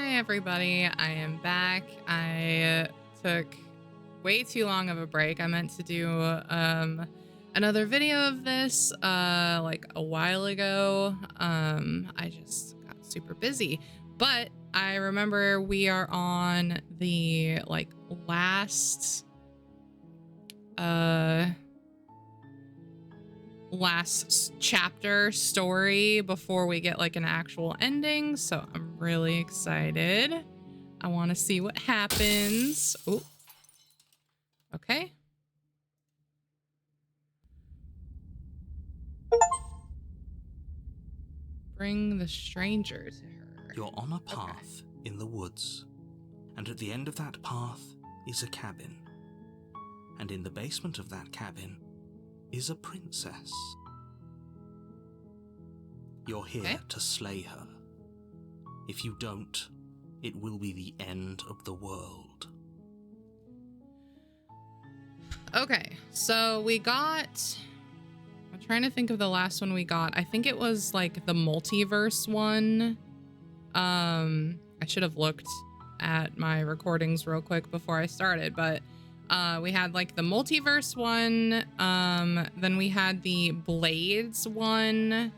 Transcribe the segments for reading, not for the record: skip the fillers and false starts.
Hi everybody, I am back. I took way too long of a break. I meant to do another video of this like a while ago. I just got super busy. But I remember we are on the last chapter story before we get like an actual ending, so I'm really excited. I want to see what happens. Oh, okay. Bring the stranger to her. You're on a path in the woods, and at the end of that path is a cabin. And in the basement of that cabin is a princess. You're here to slay her. If you don't, it will be the end of the world. Okay, so we got... I'm trying to think of the last one we got. I think it was like the multiverse one. I should have looked at my recordings real quick before I started, but we had like the multiverse one. Then we had the Blades one.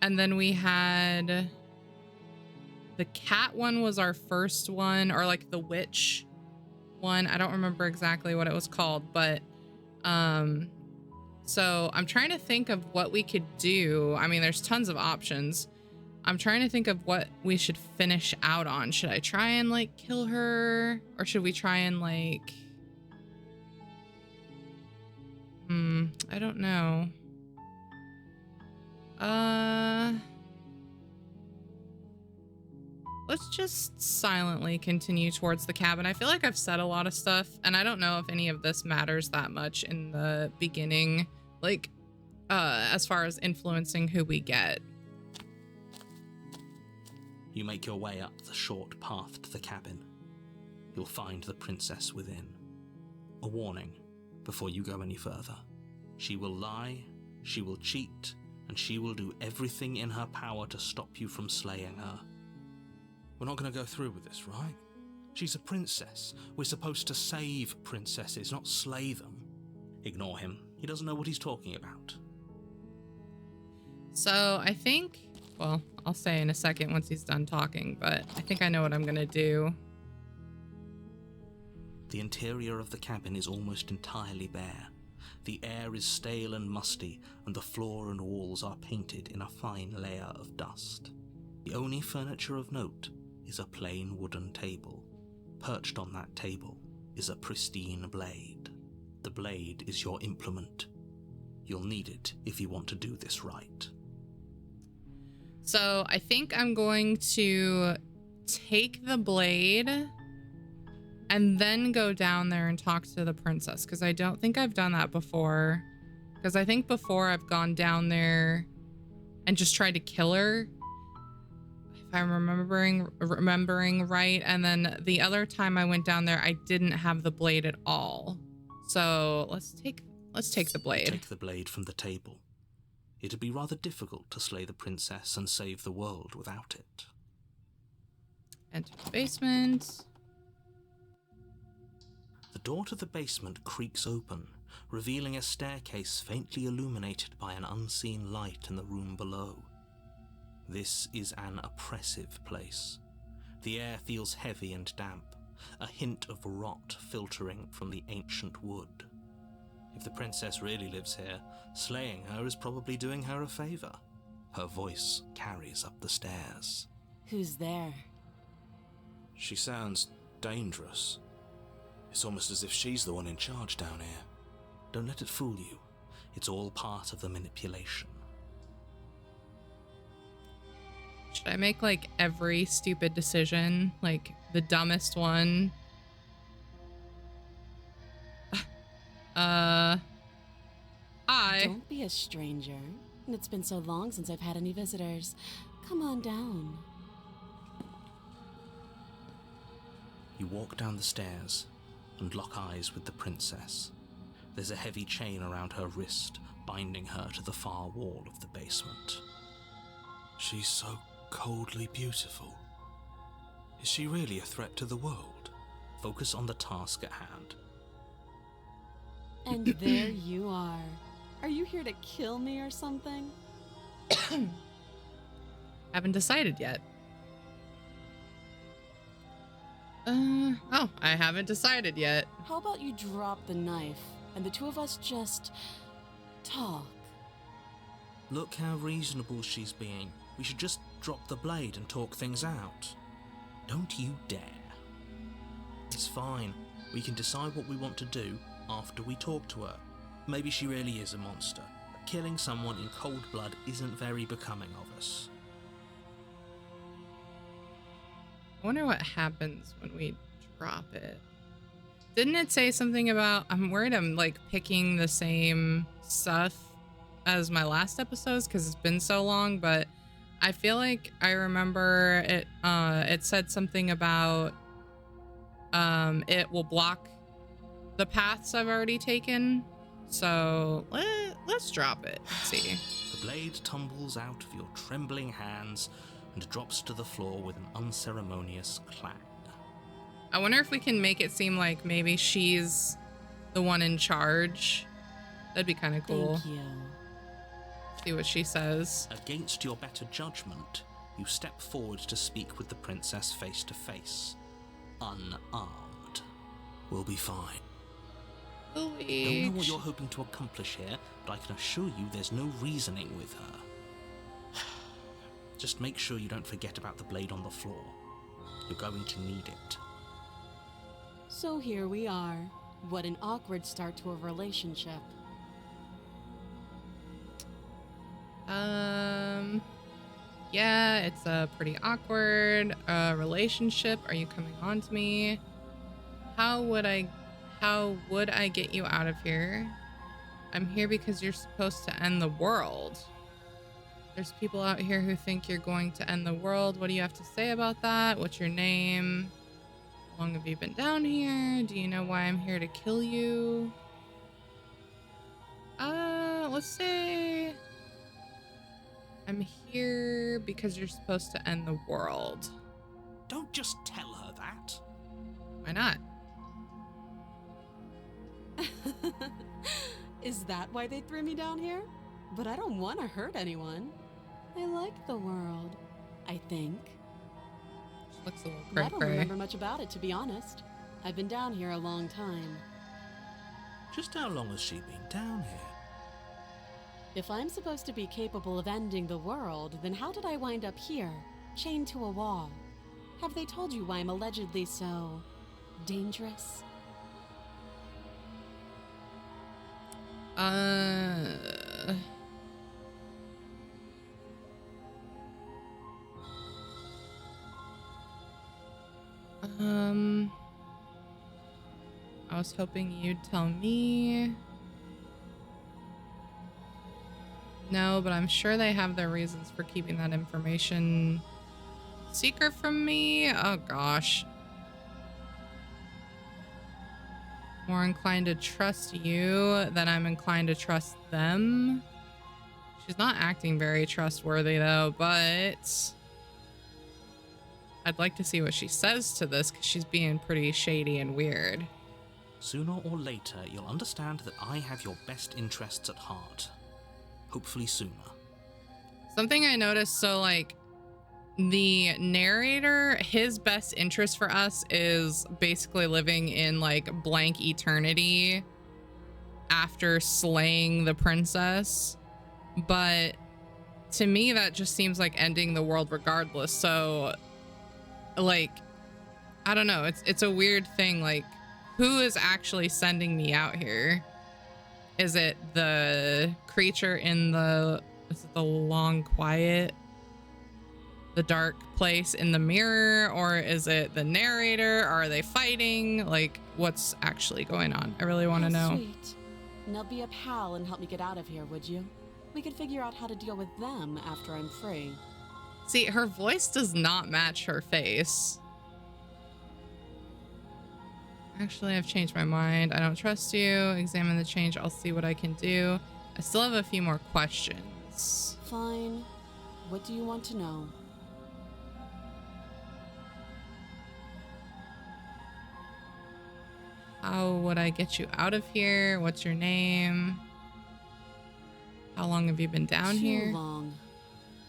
And then we had the cat one was our first one, or like the witch one. I don't remember exactly what it was called, but so I'm trying to think of what we could do. I mean, there's tons of options. I'm trying to think of what we should finish out on. Should I try and like kill her, or should we try and like I don't know. Let's just silently continue towards the cabin. I feel like I've said a lot of stuff, and I don't know if any of this matters that much in the beginning, like, as far as influencing who we get. You make your way up the short path to the cabin. You'll find the princess within. A warning before you go any further. She will lie, she will cheat, and she will do everything in her power to stop you from slaying her. We're not going to go through with this, right? She's a princess. We're supposed to save princesses, not slay them. Ignore him. He doesn't know what he's talking about. So I think, well, I'll say in a second once he's done talking, but I think I know what I'm going to do. The interior of the cabin is almost entirely bare. The air is stale and musty, and the floor and walls are painted in a fine layer of dust. The only furniture of note is a plain wooden table. Perched on that table is a pristine blade. The blade is your implement. You'll need it if you want to do this right. So I think I'm going to take the blade and then go down there and talk to the princess, because I don't think I've done that before. Because I think before I've gone down there and just tried to kill her, if I'm remembering right. And then the other time I went down there, I didn't have the blade at all. So let's take the blade. Take the blade from the table. It'd be rather difficult to slay the princess and save the world without it. Enter the basement. The door to the basement creaks open, revealing a staircase faintly illuminated by an unseen light in the room below. This is an oppressive place. The air feels heavy and damp, a hint of rot filtering from the ancient wood. If the princess really lives here, slaying her is probably doing her a favor. Her voice carries up the stairs. Who's there? She sounds dangerous. It's almost as if she's the one in charge down here. Don't let it fool you. It's all part of the manipulation. Should I make like every stupid decision, like the dumbest one? Don't be a stranger. It's been so long since I've had any visitors. Come on down. You walk down the stairs and lock eyes with the princess. There's a heavy chain around her wrist, binding her to the far wall of the basement. She's so coldly beautiful. Is she really a threat to the world? Focus on the task at hand. And there you are. Are you here to kill me or something? Haven't decided yet. Oh, I haven't decided yet. How about you drop the knife and the two of us just talk? Look how reasonable she's being. We should just drop the blade and talk things out. Don't you dare. It's fine. We can decide what we want to do after we talk to her. Maybe she really is a monster, but killing someone in cold blood isn't very becoming of us. I wonder what happens when we drop it. Didn't it say something about, I'm worried I'm like picking the same stuff as my last episodes because it's been so long, but I feel like I remember it it said something about it will block the paths I've already taken. So let's drop it. Let's see. The blade tumbles out of your trembling hands and drops to the floor with an unceremonious clang. I wonder if we can make it seem like maybe she's the one in charge. That'd be kind of cool. Thank you. See what she says. Against your better judgment, you step forward to speak with the princess face to face, unarmed. We'll be fine. Don't know what you're hoping to accomplish here, but I can assure you there's no reasoning with her. Just make sure you don't forget about the blade on the floor. You're going to need it. So here we are. What an awkward start to a relationship. Yeah, it's a pretty awkward relationship. Are you coming on to me? How would I get you out of here? I'm here because you're supposed to end the world. There's people out here who think you're going to end the world. What do you have to say about that? What's your name? How long have you been down here? Do you know why I'm here to kill you? Let's say I'm here because you're supposed to end the world. Don't just tell her that. Why not? Is that why they threw me down here? But I don't want to hurt anyone. I like the world, I think. She looks a little I don't cray-cray. remember much about it, to be honest. I've been down here a long time. Just how long has she been down here? If I'm supposed to be capable of ending the world, then how did I wind up here, chained to a wall? Have they told you why I'm allegedly so dangerous? I was hoping you'd tell me. No, but I'm sure they have their reasons for keeping that information secret from me. Oh gosh. More inclined to trust you than I'm inclined to trust them. She's not acting very trustworthy though, but I'd like to see what she says to this because she's being pretty shady and weird. Sooner or later, you'll understand that I have your best interests at heart. Hopefully sooner. Something I noticed, so like the narrator, his best interest for us is basically living in like blank eternity after slaying the princess. But to me, that just seems like ending the world regardless. So like, I don't know. It's a weird thing. Like, who is actually sending me out here? Is it the creature in the long quiet, the dark place in the mirror, or is it the narrator? Are they fighting? Like, what's actually going on? I really want to know. Sweet. Now be a pal and help me get out of here, would you? We could figure out how to deal with them after I'm free. See, her voice does not match her face. Actually, I've changed my mind. I don't trust you. Examine the change. I'll see what I can do. I still have a few more questions. Fine. What do you want to know? How would I get you out of here? What's your name? How long have you been down Too here? long.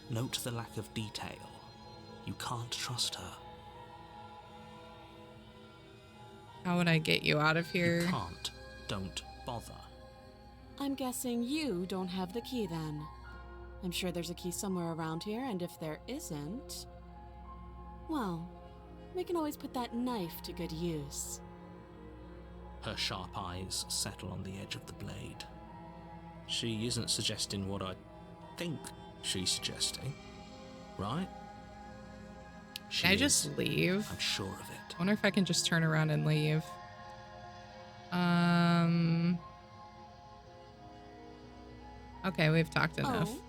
Note the lack of detail. You can't trust her. How would I get you out of here? You can't. Don't bother. I'm guessing you don't have the key then. I'm sure there's a key somewhere around here, and if there isn't, well, we can always put that knife to good use. Her sharp eyes settle on the edge of the blade. She isn't suggesting what I think she's suggesting, right? She Can I is. just leave? I'm sure of it. I wonder if I can just turn around and leave. Okay, we've talked enough. Oh,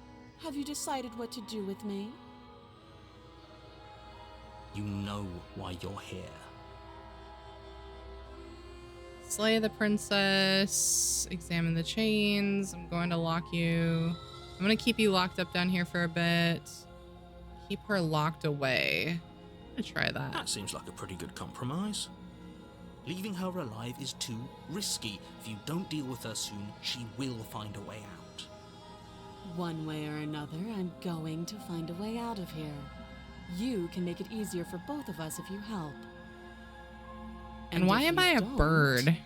have you decided what to do with me? You know why you're here. Slay the princess. Examine the chains. I'm going to lock you. I'm going to keep you locked up down here for a bit. Keep her locked away. I'm going to try that. That seems like a pretty good compromise. Leaving her alive is too risky. If you don't deal with her soon, she will find a way out. One way or another, I'm going to find a way out of here. You can make it easier for both of us if you help. And why if am you I a don't, bird?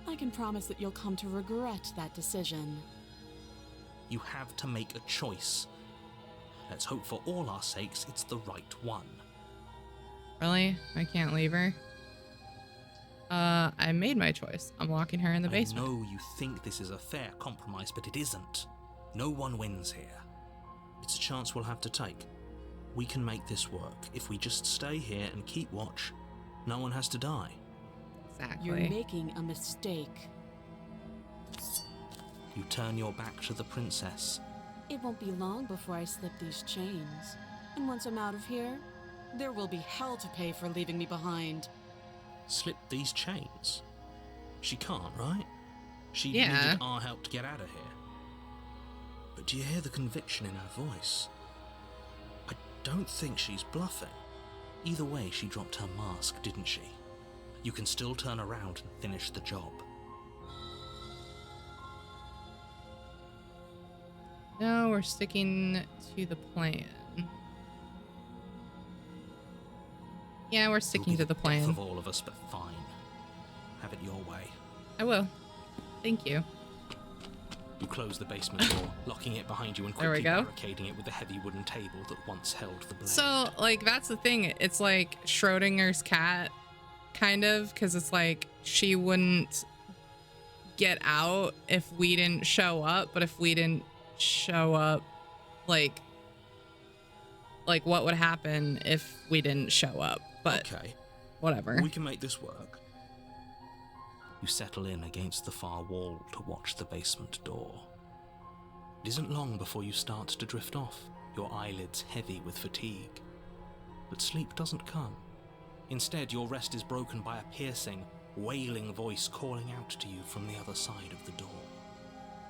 I can promise that you'll come to regret that decision. You have to make a choice. Let's hope for all our sakes it's the right one. Really? I can't leave her? I made my choice. I'm locking her in the basement. I know you think this is a fair compromise, but it isn't. No one wins here. It's a chance we'll have to take. We can make this work. If we just stay here and keep watch, no one has to die. Exactly. You're making a mistake. You turn your back to the princess. It won't be long before I slip these chains. And once I'm out of here, there will be hell to pay for leaving me behind. Slip these chains? She can't, right? She Yeah. needed our help to get out of here. But do you hear the conviction in her voice? I don't think she's bluffing. Either way, she dropped her mask, didn't she? You can still turn around and finish the job. No, we're sticking to the plan. Yeah, we're sticking It'll to be the death plan. of all of us, but fine. Have it your way. I will. Thank you. You close the basement door, locking it behind you and There we quickly go. barricading it with the heavy wooden table that once held the blade. So, like, that's the thing. It's like Schrodinger's cat, kind of, because it's like she wouldn't get out if we didn't show up, but if we didn't show up, like what would happen if we didn't show up? But Okay, whatever. we can make this work. You settle in against the far wall to watch the basement door. It isn't long before you start to drift off, your eyelids heavy with fatigue. But sleep doesn't come. Instead, your rest is broken by a piercing, wailing voice calling out to you from the other side of the door.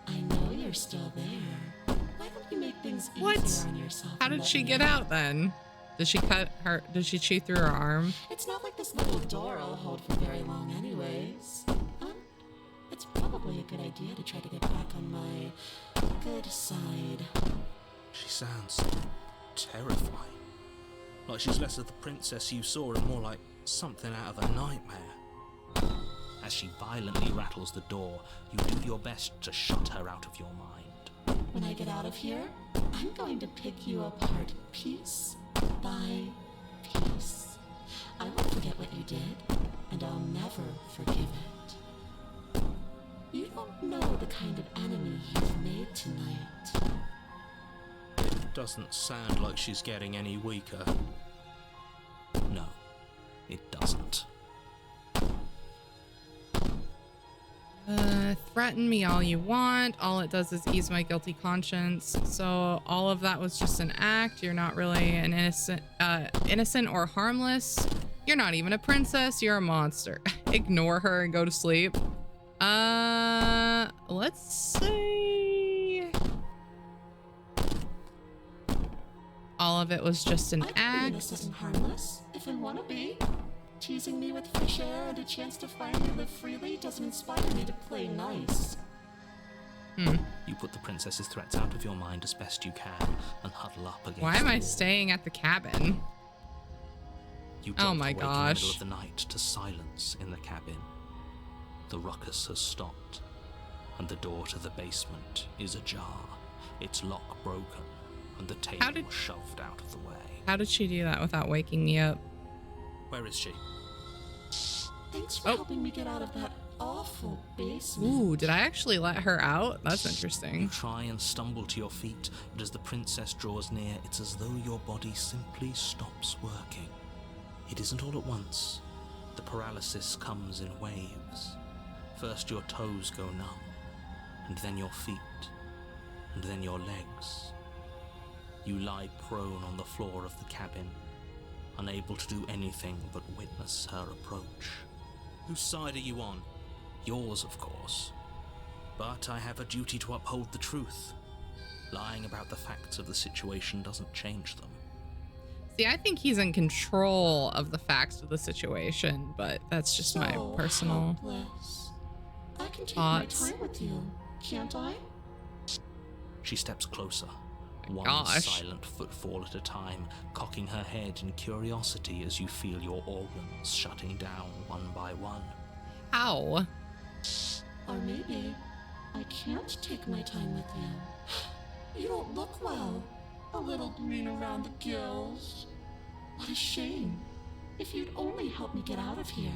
I know you're still there. Why don't you make things What? easier on yourself? How and did let she me get out then? Did she cut her? Did she chew through her arm? It's not like this little door will hold for very long anyways. It's probably a good idea to try to get back on my good side. She sounds terrifying. Like she's less of the princess you saw and more like something out of a nightmare. As she violently rattles the door, you do your best to shut her out of your mind. When I get out of here, I'm going to pick you apart piece by piece. I won't forget what you did, and I'll never forgive it. You don't know the kind of enemy you've made tonight. It doesn't sound like she's getting any weaker. No, it doesn't. Threaten me all you want. All it does is ease my guilty conscience. So all of that was just an act. You're not really an innocent or harmless. You're not even a princess. You're a monster. Ignore her and go to sleep. Let's say all of it was just an I can be act. innocent and harmless if I want to be. Teasing me with fresh air and a chance to finally live freely doesn't inspire me to play nice. You put the princess's threats out of your mind as best you can and huddle up against Why am the I wall. staying at the cabin? You Oh drop my awake in the gosh. middle of the night to silence in the cabin. The ruckus has stopped, and the door to the basement is ajar, its lock broken, and the table shoved out of the way. How did she do that without waking me up? Where is she? Thanks for Oh. helping me get out of that awful basement. Ooh, did I actually let her out? That's You interesting. try and stumble to your feet, but as the princess draws near, it's as though your body simply stops working. It isn't all at once. The paralysis comes in waves. First your toes go numb, and then your feet, and then your legs. You lie prone on the floor of the cabin, unable to do anything but witness her approach. Whose side are you on? Yours, of course. But I have a duty to uphold the truth. Lying about the facts of the situation doesn't change them. See, I think he's in control of the facts of the situation, but that's just my So personal helpless. I can take thoughts. my time with you, can't I? She steps closer, one gosh. silent footfall at a time, cocking her head in curiosity as you feel your organs shutting down one by one. How? Or maybe I can't take my time with you. You don't look well. A little green around the gills. What a shame. If you'd only helped me get out of here,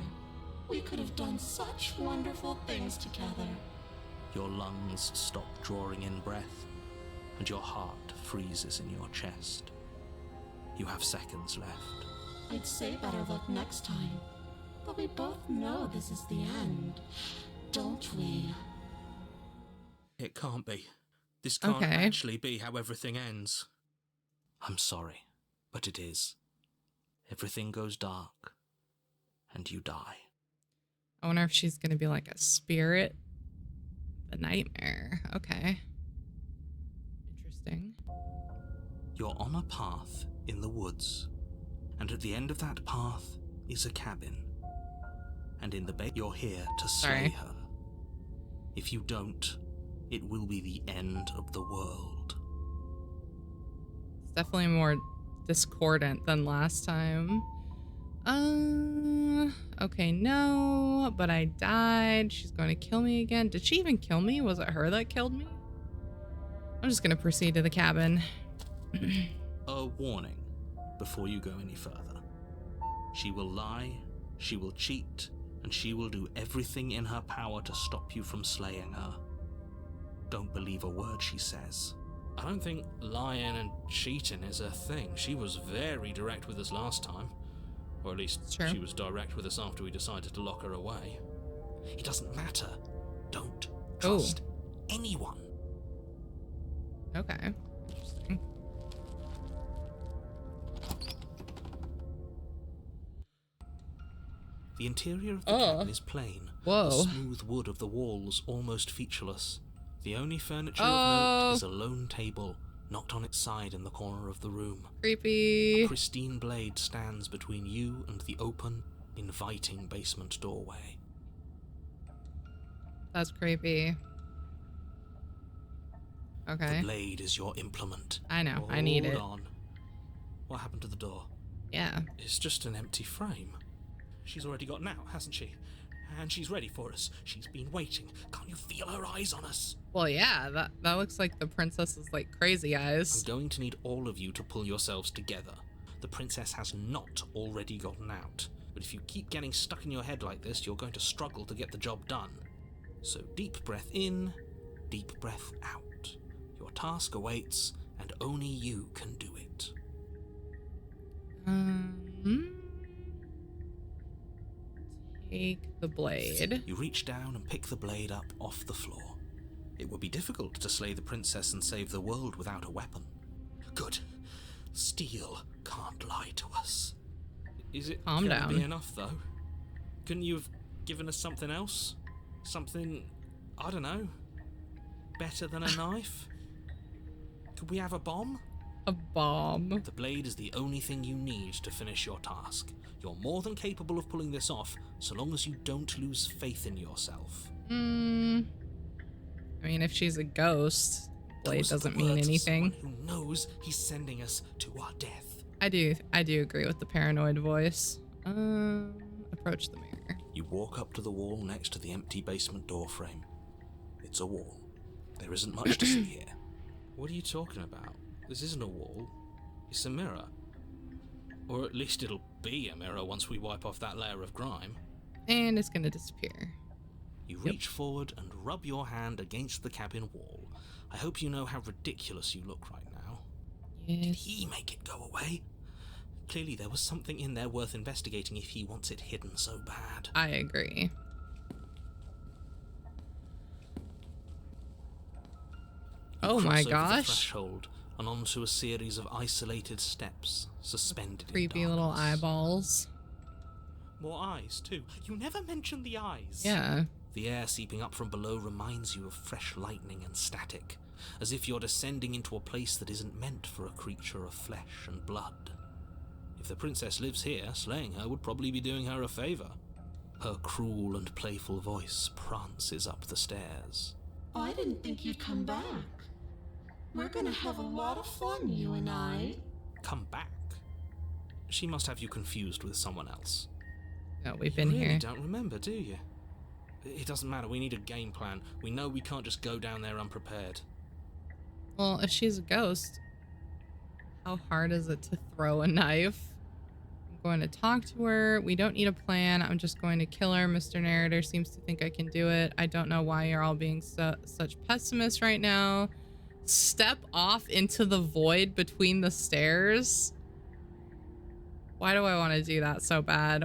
we could have done such wonderful things together. Your lungs stop drawing in breath, and your heart freezes in your chest. You have seconds left. I'd say better luck next time. But we both know this is the end, don't we? It can't be. This can't Okay. actually be how everything ends. I'm sorry, but it is. Everything goes dark, and you die. I wonder if she's gonna be like a spirit. The nightmare. Okay. Interesting. You're on a path in the woods, and at the end of that path is a cabin. And in the bed, you're here to slay Sorry. her. If you don't, it will be the end of the world. It's definitely more discordant than last time. Okay, no, but I died. She's going to kill me again. Did she even kill me? Was it her that killed me? I'm just going to proceed to the cabin. A warning before you go any further. She will lie, she will cheat, and she will do everything in her power to stop you from slaying her. Don't believe a word she says. I don't think lying and cheating is a thing. She was very direct with us last time. Or at least Sure. she was direct with us after we decided to lock her away. It doesn't matter. Don't trust anyone. Okay. Interesting. The interior of the Oh. cabin is plain. Whoa. The smooth wood of the walls almost featureless. The only furniture of Oh. note is a lone table, knocked on its side in the corner of the room. A Creepy. pristine blade stands between you and the open, inviting basement doorway. That's creepy. The Okay. blade is your implement. I know. I need Hold it. on. What happened to the door? Yeah. It's just an empty frame. She's already gotten out, hasn't she? And she's ready for us. She's been waiting. Can't you feel her eyes on us? Well, yeah, that looks like the princess's like crazy I'm eyes. going to need all of you to pull yourselves together. The princess has not already gotten out. But if you keep getting stuck in your head like this, you're going to struggle to get the job done. So deep breath in, deep breath out. Your task awaits, and only you can do it. Take the blade. You reach down and pick the blade up off the floor. It would be difficult to slay the princess and save the world without a weapon. Good. Steel can't lie to us. Is it Calm gonna down. be enough, though? Couldn't you have given us something else? Something, I don't know, better than a knife? Could we have a bomb? A bomb. The blade is the only thing you need to finish your task. You're more than capable of pulling this off, so long as you don't lose faith in yourself. I mean, if she's a ghost, blade Those are the doesn't mean words of anything. someone who knows he's sending us to our death. I do agree with the paranoid voice. Approach the mirror. You walk up to the wall next to the empty basement door frame. It's a wall. There isn't much to see here. What are you talking about? This isn't a wall. It's a mirror. Or at least it'll be a mirror once we wipe off that layer of grime. And it's gonna disappear. You reach forward and rub your hand against the cabin wall. I hope you know how ridiculous you look right now. Did Yes. he make it go away? Clearly there was something in there worth investigating if he wants it hidden so bad. I agree. You Oh cross my over the gosh. threshold and onto a series of isolated steps, suspended Creepy in little darkness. eyeballs. More eyes, too. You never mentioned the eyes. Yeah. The air seeping up from below reminds you of fresh lightning and static, as if you're descending into a place that isn't meant for a creature of flesh and blood. If the princess lives here, slaying her would probably be doing her a favor. Her cruel and playful voice prances up the stairs. I didn't think you'd come back. We're gonna have a lot of fun, you and I. Come back. She must have you confused with someone else. No, we've been you really here. don't remember, do you? It doesn't matter, we need a game plan. We know we can't just go down there unprepared. Well, if she's a ghost, how hard is it to throw a knife? I'm going to talk to her. We don't need a plan. I'm just going to kill her. Mr. Narrator seems to think I can do it. I don't know why you're all being such pessimists right now. Step off into the void between the stairs. Why do I want to do that so bad?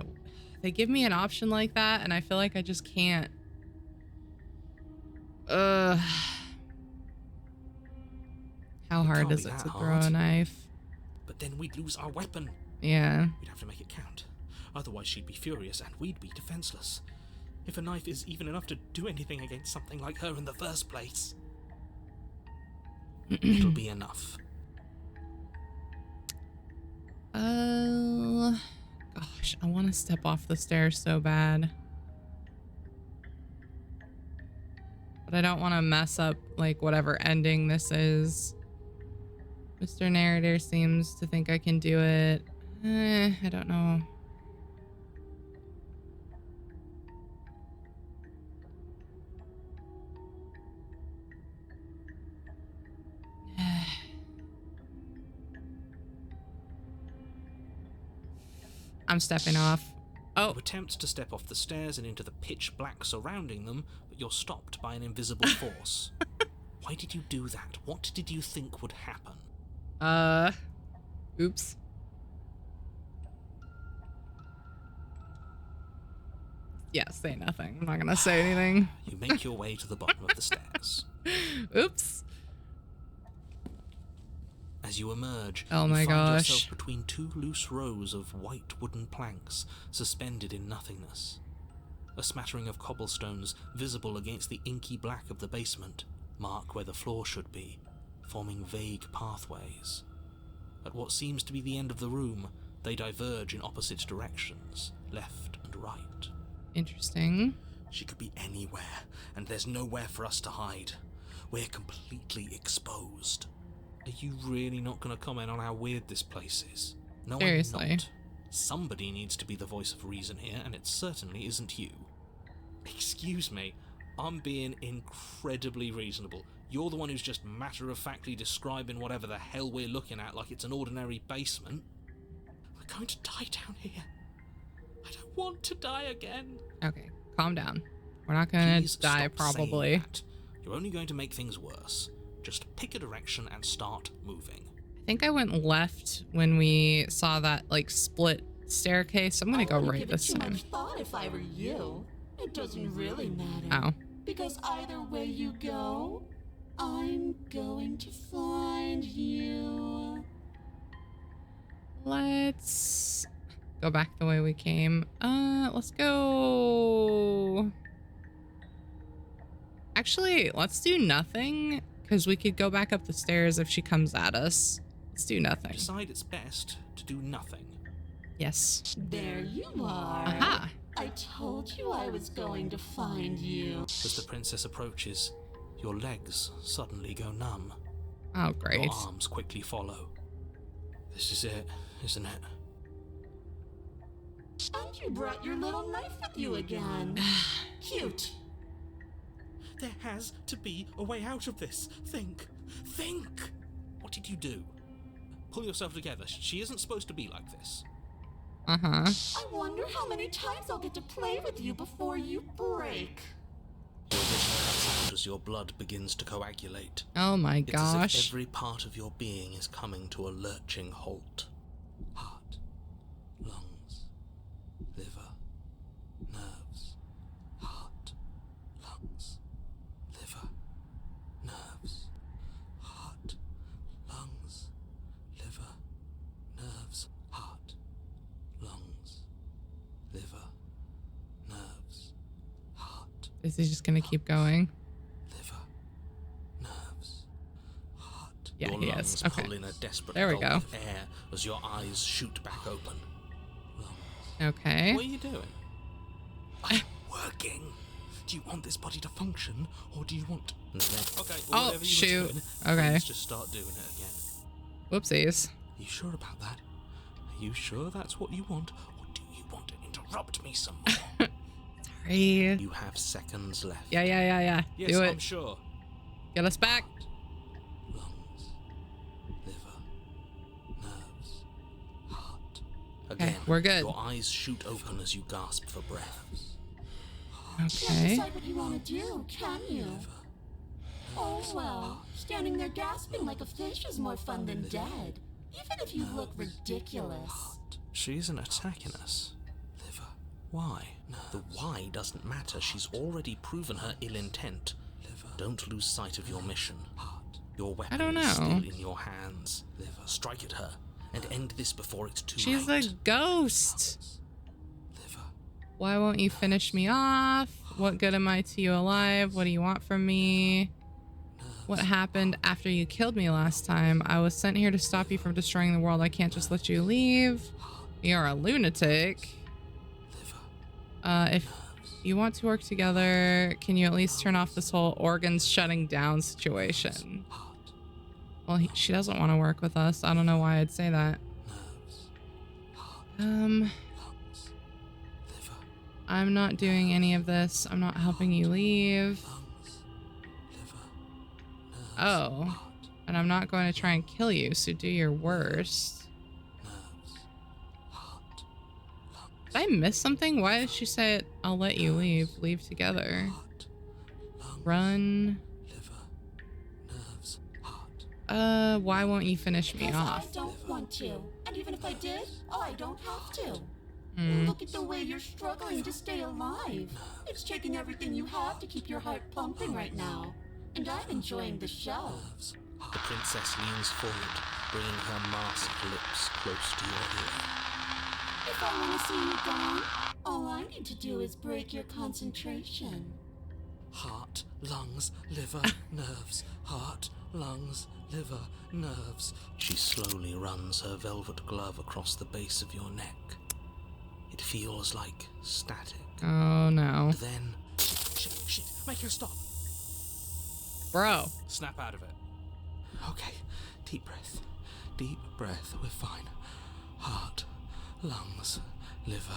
They give me an option like that, and I feel like I just can't. Ugh. How It hard can't is be it that to throw hard. a knife? But then we'd lose our weapon. Yeah. We'd have to make it count. Otherwise she'd be furious and we'd be defenseless. If a knife is even enough to do anything against something like her in the first place. It'll be enough. Oh, gosh, I want to step off the stairs so bad. But I don't want to mess up, like, whatever ending this is. Mr. Narrator seems to think I can do it. I don't know. I'm stepping off. Oh, You attempt to step off the stairs and into the pitch black surrounding them, but you're stopped by an invisible force. Why did you do that? What did you think would happen? oops. Yeah, say nothing. I'm not gonna say anything. You make your way to the bottom of the stairs. Oops. As you emerge, Oh you my find gosh. yourself between two loose rows of white wooden planks suspended in nothingness. A smattering of cobblestones visible against the inky black of the basement mark where the floor should be, forming vague pathways. At what seems to be the end of the room, they diverge in opposite directions, left and right. Interesting. She could be anywhere, and there's nowhere for us to hide. We're completely exposed. Are you really not going to comment on how weird this place is? No, Seriously. I'm not. Somebody needs to be the voice of reason here, and it certainly isn't you. Excuse me, I'm being incredibly reasonable. You're the one who's just matter-of-factly describing whatever the hell we're looking at like it's an ordinary basement. We're going to die down here. I don't want to die again. Okay, calm down. We're not gonna Please die, stop saying probably. that. You're only going to make things worse. Just pick a direction and start moving. I think I went left when we saw that, like, split staircase. I'm gonna I go wouldn't right give this it too time. much thought if I were you. It doesn't really matter. Oh. Because either way you go, I'm going to find you. Let's go back the way we came. Let's go. Actually, let's do nothing, because we could go back up the stairs if she comes at us. Let's do nothing. Decide it's best to do nothing. Yes. There you are. Aha. I told you I was going to find you. As the princess approaches, your legs suddenly go numb. Oh, great. Your arms quickly follow. This is it, isn't it? And you brought your little knife with you again. Cute. There has to be a way out of this. Think. Think! What did you do? Pull yourself together. She isn't supposed to be like this. Uh-huh. I wonder how many times I'll get to play with you before you break. Your vision cuts out as your blood begins to coagulate. Oh my It's as gosh. if every part of your being is coming to a lurching halt. Heart, lungs, liver, nerves. Heart, lungs, liver, nerves. Heart, lungs, liver, nerves. Heart, lungs, liver, nerves. Heart, Is he just gonna keep going? liver, nerves, heart. Yeah, Your he lungs is. Okay. pull in a desperate There we gulp go. of air as your eyes shoot back open. Lungs. Okay. What are you doing? I'm working. Do you want this body to function, or do you want? Okay. Well, Oh, whatever you shoot. were doing, Okay. please just start doing it again. Whoopsies. You sure about that? Are you sure that's what you want, or do you want to interrupt me some more? Sorry. You have seconds left. Yeah. Yes, Do I'm it. sure. Get us back. Lungs, liver, nerves, heart. Okay, Again, we're good. Your eyes shoot open as you gasp for breath. Can't Okay. decide what you want to do, can you? Oh well, standing there gasping like a fish is more fun than dead. Even if you look ridiculous. She isn't attacking us. Liver. Why? The why doesn't matter. She's already proven her ill intent. Don't lose sight of your mission. Your weapon I don't is still know. in your hands. Strike at her and end this before it's too She's late. a ghost. Liver. Why won't you finish me off? What good am I to you alive? What do you want from me? What happened after you killed me last time? I was sent here to stop you from destroying the world. I can't just let you leave. You're a lunatic. If you want to work together, can you at least turn off this whole organs shutting down situation? Well, she doesn't want to work with us. I don't know why I'd say that. I'm not doing any of this. I'm not helping you leave. Oh, and I'm not going to try and kill you, so do your worst. Did I miss something? Why did she say it? I'll let you leave. Leave together. Run. Why won't you finish me Because off? I don't want to. And even if I did, I don't have to. Hmm. Look at the way you're struggling to stay alive. It's taking everything you have to keep your heart pumping right now. And I'm enjoying the show. The princess leans forward, bringing her masked lips close to your ear. If I want to see you gone, all I need to do is break your concentration. Heart, lungs, liver, nerves. Heart, lungs, liver, nerves. She slowly runs her velvet glove across the base of your neck. It feels like static. Oh no. Then, shit, make her stop. Bro. Snap out of it. Okay, deep breath. Deep breath, we're fine. Heart, lungs, liver,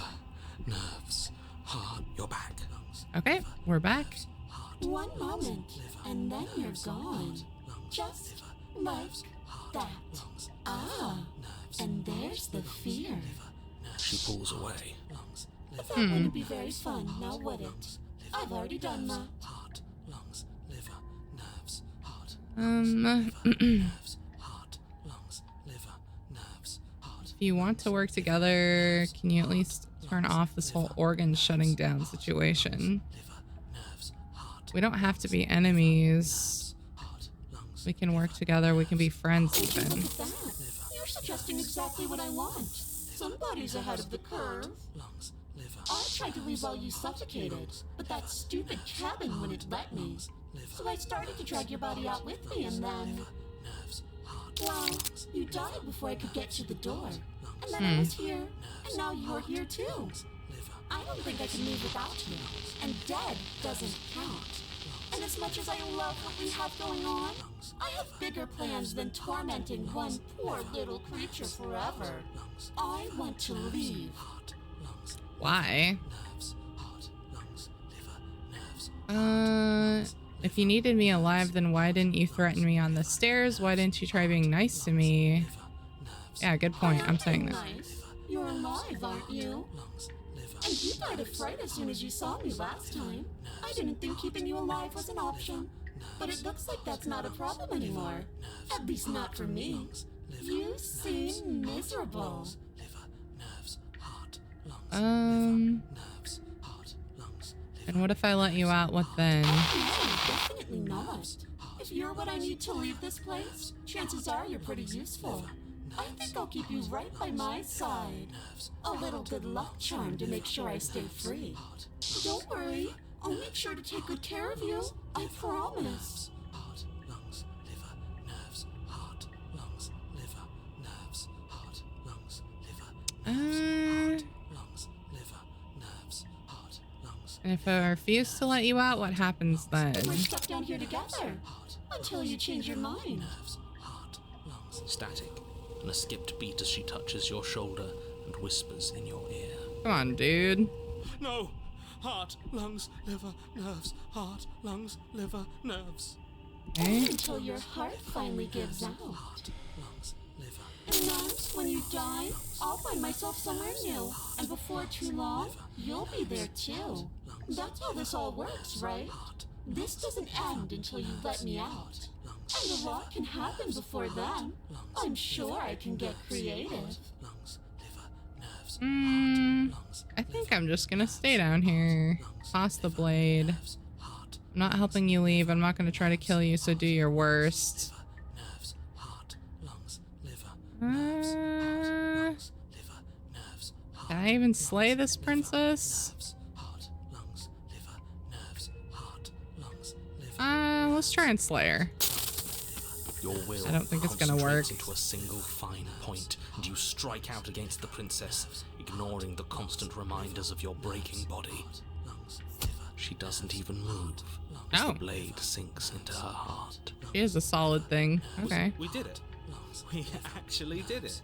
nerves. Heart, you're back. Lungs, Okay, we're back. heart, One moment, liver, and then you're nerves, gone. heart, lungs, Just liver, like nerves, heart, that. lungs, Ah, nerves, and there's the fear. liver, nerves. She pulls away. Lungs, liver, That wouldn't be very fun, now would it? I've already done that. heart, lungs, liver, nerves, heart, If nerves, heart, lungs, liver, nerves, heart. you want to work together, can you at least turn off this whole organ shutting down situation? Liver, nerves, heart, We don't have to be enemies. heart, lungs. We can work together. We can be friends Would you even. look at that? You're suggesting exactly what I want. Somebody's ahead of the curve. Lungs, liver, I tried to leave while you suffocated, but that stupid cabin wouldn't let me. So I started to drag your body out with me, and then nerves, heart, Well, you died before I could get to the door. And then I was here, and now you're here too. I don't think I can leave without you. And dead doesn't count. And as much as I love what we have going on, I have bigger plans than tormenting one poor little creature forever. I want to leave. Why? If you needed me alive, then why didn't you threaten me on the stairs? Why didn't you try being nice to me? Yeah, good point. I'm saying that. Nice. You're alive, aren't you? And you died of fright as soon as you saw me last time. I didn't think keeping you alive was an option. But it looks like that's not a problem anymore. At least not for me. You seem miserable. And what if I let you out? What then? No, definitely not. If you're what I need to leave this place, chances are you're pretty useful. I think I'll keep you right by my side. A little good luck charm to make sure I stay free. Don't worry, I'll make sure to take good care of you. I promise. And if I refuse to let you out, what happens then? We're stuck down here together. Until you change your mind. Static, and a skipped beat as she touches your shoulder and whispers in your ear. Come on, dude. No! Heart, lungs, liver, nerves. Heart, lungs, liver, nerves. Okay. Until your heart finally gives out. Lungs, liver. And then, when you die, I'll find myself somewhere new. And before too long, you'll be there too. That's how this all works, right? This doesn't end until you let me out. And a lot can happen before then. I'm sure I can get creative. I think I'm just gonna stay down here. Toss the blade. I'm not helping you leave. I'm not gonna try to kill you, so do your worst. Can I even slay this princess? Let's try and slay her. Your will I don't think it's gonna work. concentrates into a single fine point, and you strike out against the princess, ignoring the constant reminders of your breaking body. She doesn't even move as Oh. the blade sinks into her heart. She is a solid thing. Okay. We did it. We actually did it.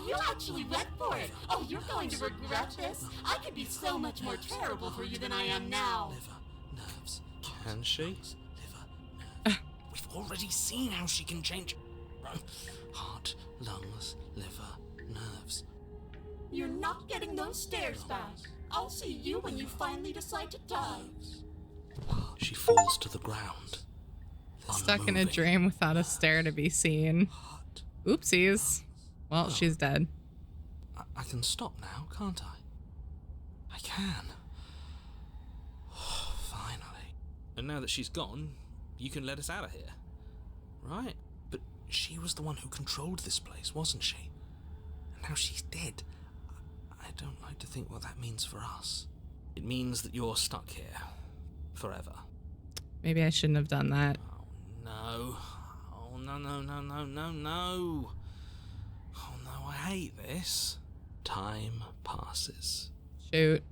You actually went for it. Oh, you're going to regret this. I could be so much more terrible for you than I am now. Can she? We've already seen how she can change. Heart, lungs, liver, nerves. You're not getting those stairs back. I'll see you when you finally decide to die. She falls to the ground. Stuck in a unmoving. dream without a stair to be seen. Heart. Oopsies. Well, she's dead. I can stop now, can't I? I can. Finally. And now that she's gone, you can let us out of here. Right? But she was the one who controlled this place, wasn't she? And now she's dead. I don't like to think what that means for us. It means that you're stuck here. Forever. Maybe I shouldn't have done that. Oh, no. Oh, no, no, no, no, no, no. Oh, no, I hate this. Time passes. Shoot.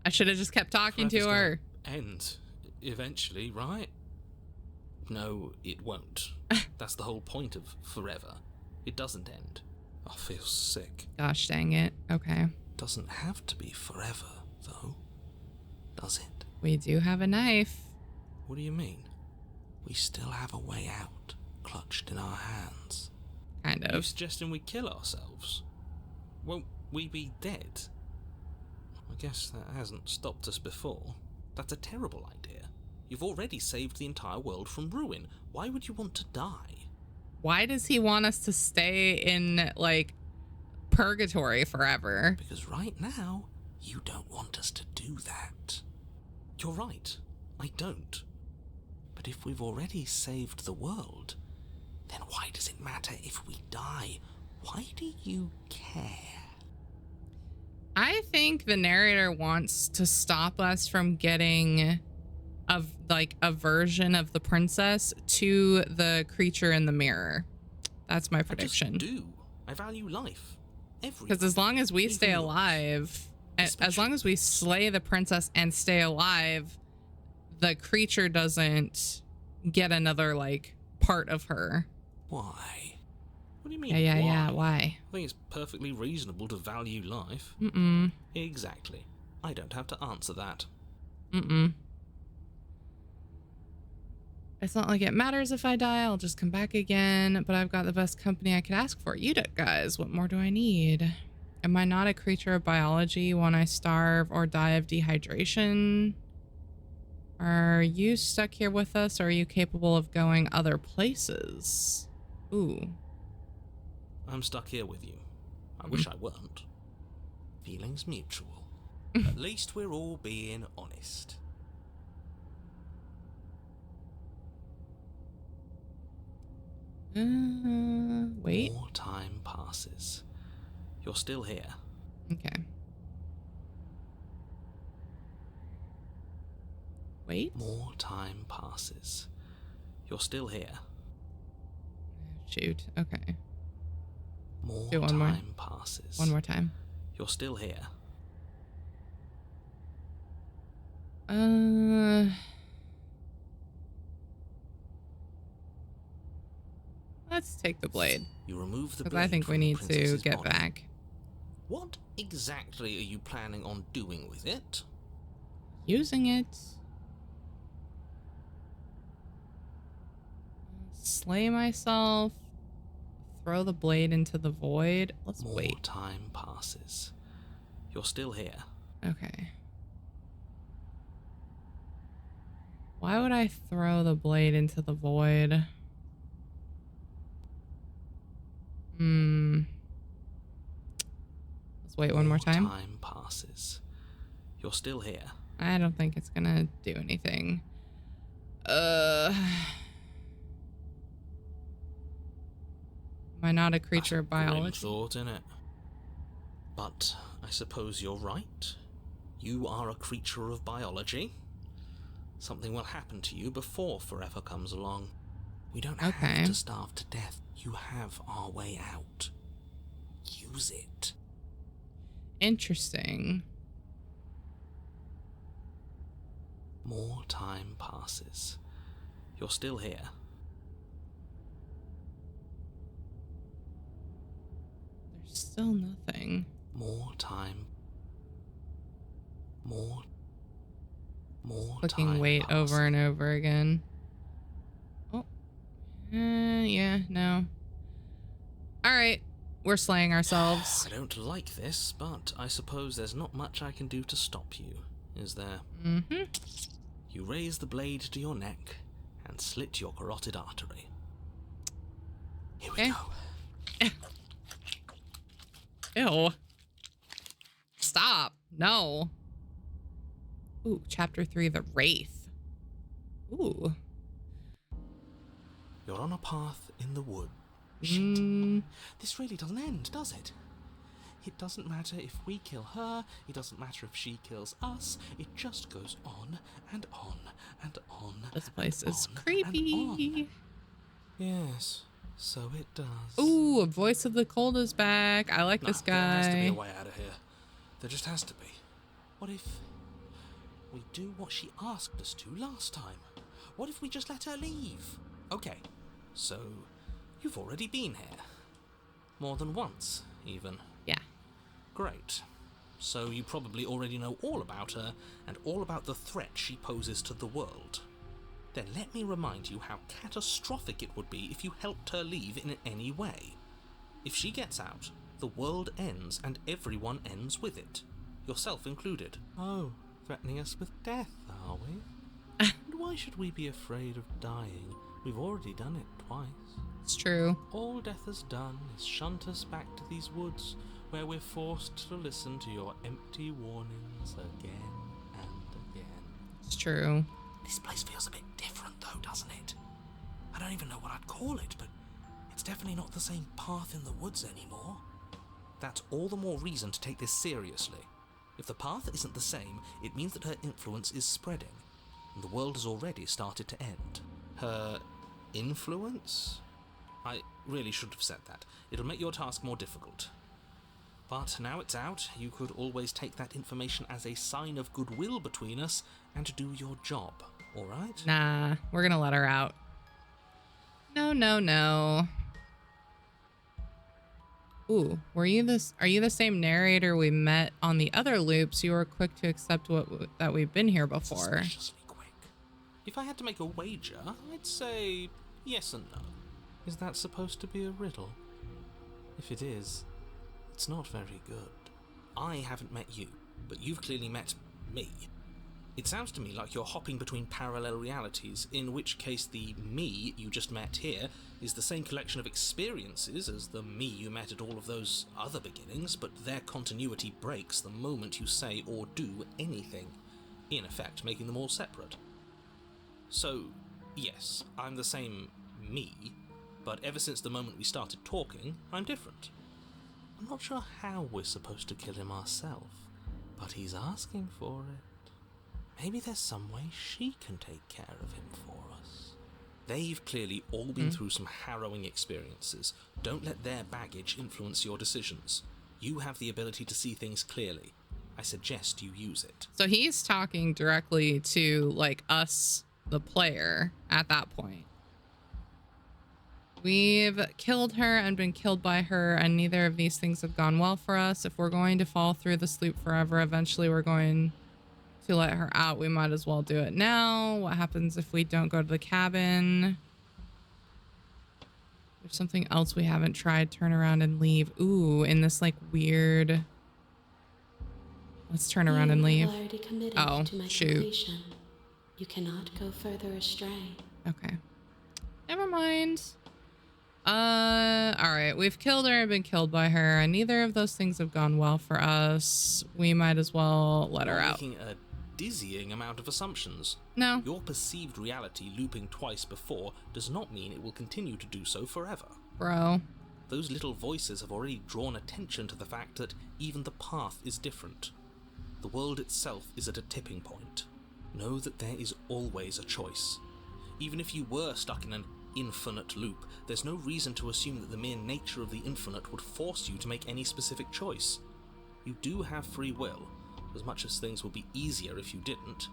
I should have just kept talking to Forever's her. gonna end. Eventually, right? No, it won't. That's the whole point of forever. It doesn't end. I feel sick. Gosh dang it. Okay. Doesn't have to be forever, though. Does it? We do have a knife. What do you mean? We still have a way out, clutched in our hands. Kind You of. suggesting we kill ourselves? Won't we be dead? I guess that hasn't stopped us before. That's a terrible idea. You've already saved the entire world from ruin. Why would you want to die? Why does he want us to stay in, like, purgatory forever? Because right now, you don't want us to do that. You're right. I don't. But if we've already saved the world, then why does it matter if we die? Why do you care? I think the narrator wants to stop us from getting of like a version of the princess to the creature in the mirror. That's my prediction. I just do. I value life. Because as long as we stay Even yours. alive, as Especially long as we yours. slay the princess and stay alive, the creature doesn't get another like part of her. Why? What do you mean? Yeah. why? Why? I think it's perfectly reasonable to value life. Mm-mm. Exactly. I don't have to answer that. Mm-mm. It's not like it matters if I die. I'll just come back again. But I've got the best company I could ask for. You guys, what more do I need? Am I not a creature of biology when I starve or die of dehydration? Are you stuck here with us, or are you capable of going other places? Ooh. I'm stuck here with you. I wish I weren't. Feelings mutual. At least we're all being honest. Wait. More time passes. You're still here. Okay. Wait. More time passes. You're still here. Shoot. Okay. More Do one more. time passes. One more time. You're still here. Let's take the blade. You remove the Because blade I think we from the need to princess's get body. back. What exactly are you planning on doing with it? Using it. Slay myself. Throw the blade into the void. Let's More wait. time passes. You're still here. Okay. Why would I throw the blade into the void? Let's wait one more time. Time passes. You're still here. I don't think it's gonna do anything. Am I not a creature of Grim biology? thought, innit? But I suppose you're right. You are a creature of biology. Something will happen to you before forever comes along. We don't Okay. have to starve to death. You have our way out. Use it. Interesting. More time passes. You're still here. There's still nothing. More time. More Clicking time wait passes. over and over again. Oh. Yeah, no. Alright. We're slaying ourselves. I don't like this, but I suppose there's not much I can do to stop you, is there? Mm-hmm. You raise the blade to your neck and slit your carotid artery. Here we Okay. go. Ew. Stop. No. Ooh, chapter 3, the Wraith. Ooh. You're on a path in the wood. This really doesn't end, does it? It doesn't matter if we kill her, it doesn't matter if she kills us, it just goes on and on and on. This place and is on and creepy. on. Yes, so it does. Ooh, a voice of the cold is back. I like this There has to be guy. a way out of here. There just has to be. What if we do what she asked us to last time? What if we just let her leave? Okay, so you've already been here. More than once, even. Yeah. Great. So you probably already know all about her and all about the threat she poses to the world. Then let me remind you how catastrophic it would be if you helped her leave in any way. If she gets out, the world ends and everyone ends with it. Yourself included. Oh, threatening us with death, are we? And why should we be afraid of dying? We've already done it twice. It's true. All death has done is shunt us back to these woods, where we're forced to listen to your empty warnings again and again. It's true. This place feels a bit different though, doesn't it? I don't even know what I'd call it, but it's definitely not the same path in the woods anymore. That's all the more reason to take this seriously. If the path isn't the same, it means that her influence is spreading. and the world has already started to end. Her influence? I really should have said that. It'll make your task more difficult. But now it's out, you could always take that information as a sign of goodwill between us and do your job, alright? Nah, we're gonna let her out. No, no, no. Ooh, are you the same narrator we met on the other loops? You were quick to accept that we've been here before. Suspiciously quick. If I had to make a wager, I'd say yes and no. Is that supposed to be a riddle? If it is, it's not very good. I haven't met you, but you've clearly met me. It sounds to me like you're hopping between parallel realities, in which case the me you just met here is the same collection of experiences as the me you met at all of those other beginnings, but their continuity breaks the moment you say or do anything, in effect making them all separate. So, yes, I'm the same me, but ever since the moment we started talking, I'm different. I'm not sure how we're supposed to kill him ourselves, but he's asking for it. Maybe there's some way she can take care of him for us. They've clearly all been through some harrowing experiences. Don't let their baggage influence your decisions. You have the ability to see things clearly. I suggest you use it. So he's talking directly to, like, us, the player, at that point. We've killed her and been killed by her, and neither of these things have gone well for us. If we're going to fall through this loop forever, eventually we're going to let her out. We might as well do it now. What happens if we don't go to the cabin? There's something else we haven't tried. Turn around and leave. Ooh, in this like weird... Let's turn around and leave. Already committed Oh, to my shoot. completion. You cannot go further astray. Okay. Never mind. Alright. We've killed her and been killed by her, and neither of those things have gone well for us. We might as well let her You're out. making a dizzying amount of assumptions. No. Your perceived reality looping twice before does not mean it will continue to do so forever. Bro. Those little voices have already drawn attention to the fact that even the path is different. The world itself is at a tipping point. Know that there is always a choice. Even if you were stuck in an infinite loop, there's no reason to assume that the mere nature of the infinite would force you to make any specific choice. You do have free will, as much as things would be easier if you didn't.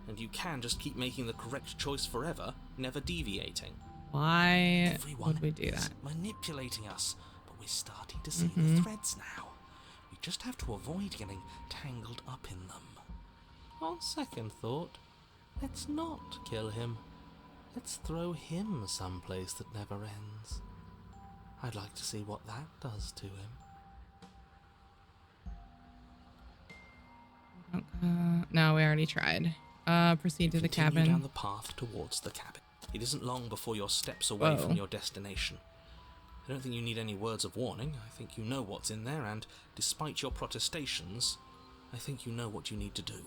And you can just keep making the correct choice forever, never deviating. Why Everyone would we do is that? manipulating us, but we're starting to see the threads now. We just have to avoid getting tangled up in them. On second thought, let's not kill him. Let's throw him someplace that never ends. I'd like to see what that does to him. No, we already tried. Proceed to the Continue down cabin. the path towards the cabin. It isn't long before you're steps away Whoa. from your destination. I don't think you need any words of warning. I think you know what's in there, and despite your protestations, I think you know what you need to do.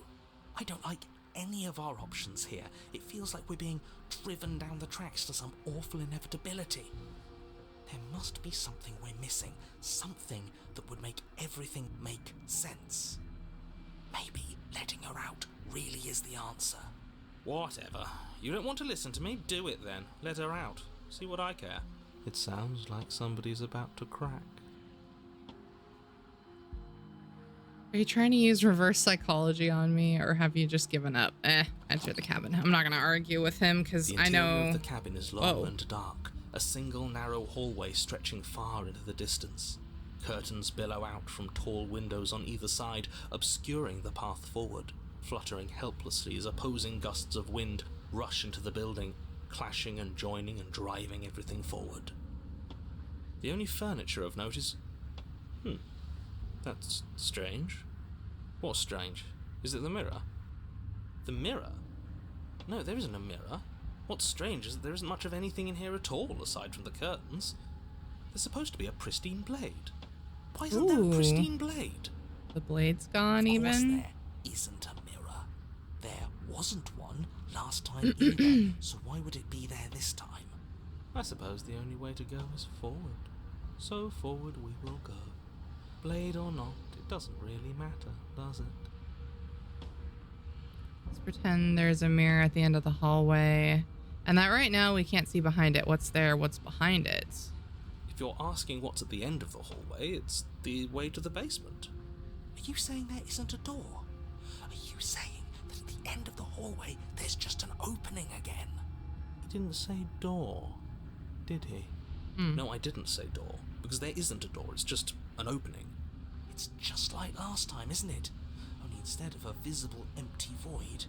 I don't like any of our options here. It feels like we're being driven down the tracks to some awful inevitability. There must be something we're missing, something that would make everything make sense. Maybe letting her out really is the answer. Whatever. You don't want to listen to me? Do it then. Let her out. See what I care. It sounds like somebody's about to crack. Are you trying to use reverse psychology on me, or have you just given up? Enter the cabin. I'm not gonna argue with him because The I interior know. of the cabin is long Whoa. and dark, a single narrow hallway stretching far into the distance. Curtains billow out from tall windows on either side, obscuring the path forward, fluttering helplessly as opposing gusts of wind rush into the building, clashing and joining and driving everything forward. The only furniture of note is... That's strange. What's strange? Is it the mirror? The mirror? No, there isn't a mirror. What's strange is that there isn't much of anything in here at all, aside from the curtains. There's supposed to be a pristine blade. Why isn't there Ooh. a pristine blade? The blade's gone Of course even. there isn't a mirror. There wasn't one last time either, so why would it be there this time? I suppose the only way to go is forward. So forward we will go. Blade or not, it doesn't really matter, does it? It's pretend there's a mirror at the end of the hallway. And that right now we can't see behind it. What's there? What's behind it? If you're asking what's at the end of the hallway, it's the way to the basement. Are you saying there isn't a door? Are you saying that at the end of the hallway there's just an opening again? He didn't say door, did he? No, I didn't say door, because there isn't a door, it's just an opening. It's just like last time, isn't it? Only instead of a visible empty void,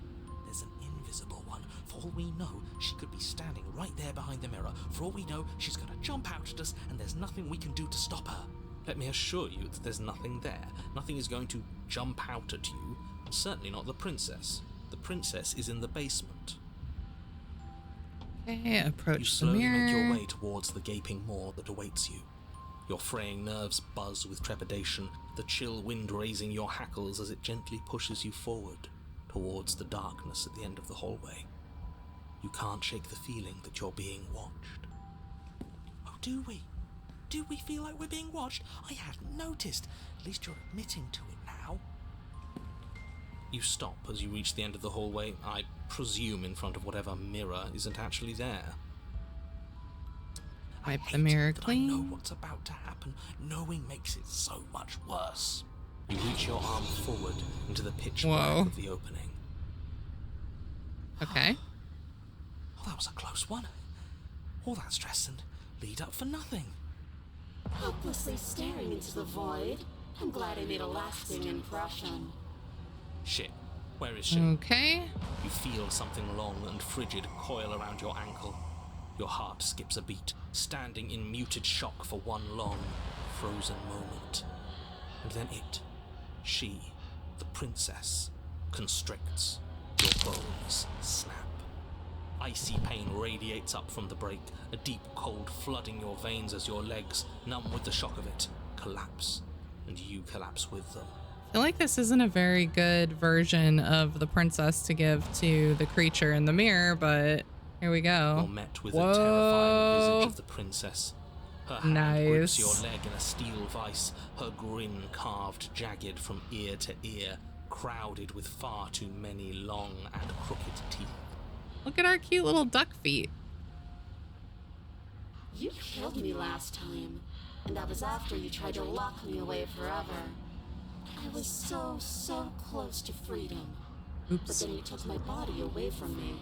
there's an invisible one. For all we know, she could be standing right there behind the mirror. For all we know, she's going to jump out at us, and there's nothing we can do to stop her. Let me assure you that there's nothing there. Nothing is going to jump out at you, and certainly not the princess. The princess is in the basement. Okay, You approach the slowly mirror. make your way towards the gaping maw that awaits you. Your fraying nerves buzz with trepidation, the chill wind raising your hackles as it gently pushes you forward towards the darkness at the end of the hallway. You can't shake the feeling that you're being watched. Oh, do we? Do we feel like we're being watched? I hadn't noticed. At least you're admitting to it now. You stop as you reach the end of the hallway, I presume in front of whatever mirror isn't actually there. Wipe I the hate mirror that I know clean. what's about to happen. Knowing makes it so much worse. You reach your arm forward into the pitch Whoa. black of the opening. Okay. Oh, that was a close one. All that stress and lead up for nothing. Helplessly staring into the void. I'm glad I made a lasting impression. Shit, where is she? Okay. You feel something long and frigid coil around your ankle. Your heart skips a beat, standing in muted shock for one long, frozen moment. And then she, the princess, constricts. Your bones snap. Icy pain radiates up from the break, a deep cold flooding your veins as your legs, numb with the shock of it, collapse, and you collapse with them. I feel like this isn't a very good version of the princess to give to the creature in the mirror, but here we You're go. met with Whoa. the terrifying visage of the princess. Her hand grips Nice. your leg in a steel vice, her grin carved jagged from ear to ear, crowded with far too many long and crooked teeth. Look at our cute little duck feet. You killed me last time, and that was after you tried to lock me away forever. I was so close to freedom. But Oops. then you took my body away from me.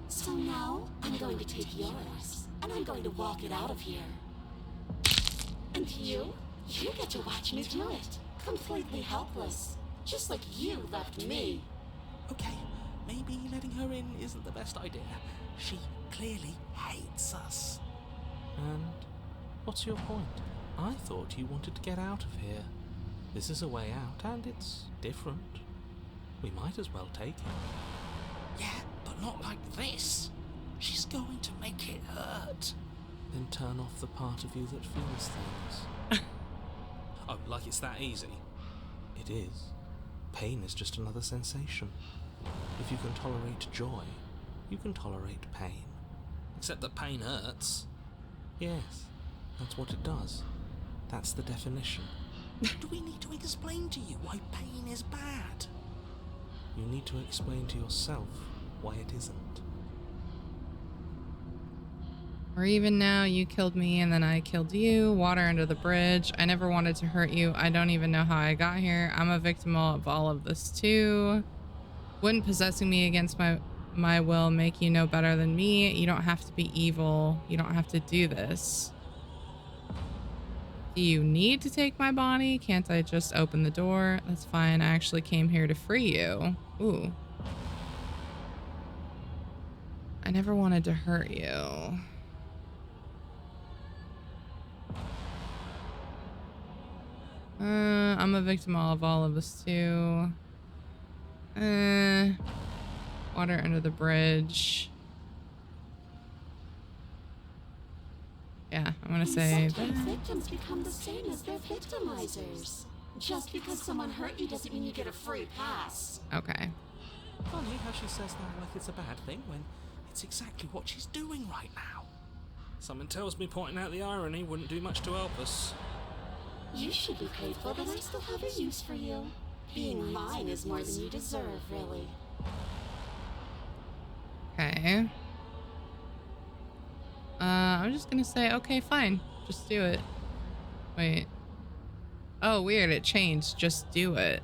So now, I'm going to take yours, and I'm going to walk it out of here. And you get to watch me do it, completely helpless, just like you left me. Okay, maybe letting her in isn't the best idea. She clearly hates us. And what's your point? I thought you wanted to get out of here. This is a way out, and it's different. We might as well take it. Yeah, but not like this. She's going to make it hurt. Then turn off the part of you that feels things. Oh, like it's that easy? It is. Pain is just another sensation. If you can tolerate joy, you can tolerate pain. Except that pain hurts. Yes, that's what it does. That's the definition. Do we need to explain to you why pain is bad? You need to explain to yourself why it isn't. Or even now, you killed me and then I killed you. Water under the bridge. I never wanted to hurt you. I don't even know how I got here. I'm a victim of all of this too. Wouldn't possessing me against my will make you no better than me? You don't have to be evil. You don't have to do this. Do you need to take my body? Can't I just open the door? That's fine. I actually came here to free you. Ooh. I never wanted to hurt you. I'm a victim of all of this too. Water under the bridge. Yeah, I'm gonna say Sometimes that. victims become the same as their victimizers. Just because someone hurt you doesn't mean you get a free pass. Okay. Funny how she says that like it's a bad thing when it's exactly what she's doing right now. Something tells me pointing out the irony wouldn't do much to help us. You should be grateful that I still have a use for you. Being mine is more than you deserve, really. Okay. I'm just gonna say, okay, fine. Just do it. Wait. Oh, weird. It changed. Just do it.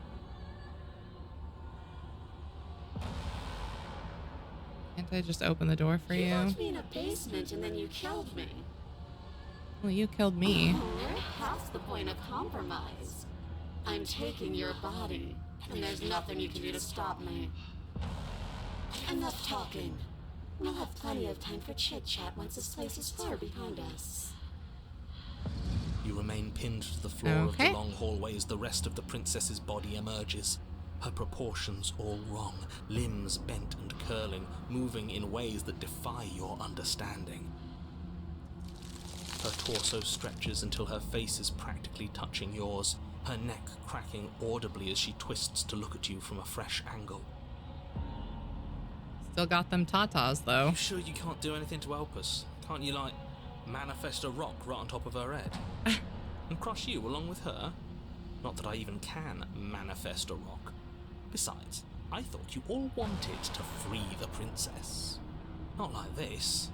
Can't I just open the door for You you? locked me in a basement and then you killed me. Well, you killed me. We're past the point of compromise. I'm taking your body, and there's nothing you can do to stop me. Enough talking. We'll have plenty of time for chit-chat once this place is far behind us. You remain pinned to the floor of the Okay. long hallway as the rest of the princess's body emerges. Her proportions all wrong, limbs bent and curling, moving in ways that defy your understanding. Her torso stretches until her face is practically touching yours, her neck cracking audibly as she twists to look at you from a fresh angle. Still got them tatas, though. You sure you can't do anything to help us? Can't you, like, manifest a rock right on top of her head? And crush you along with her? Not that I even can manifest a rock. Besides, I thought you all wanted to free the princess. Not like this.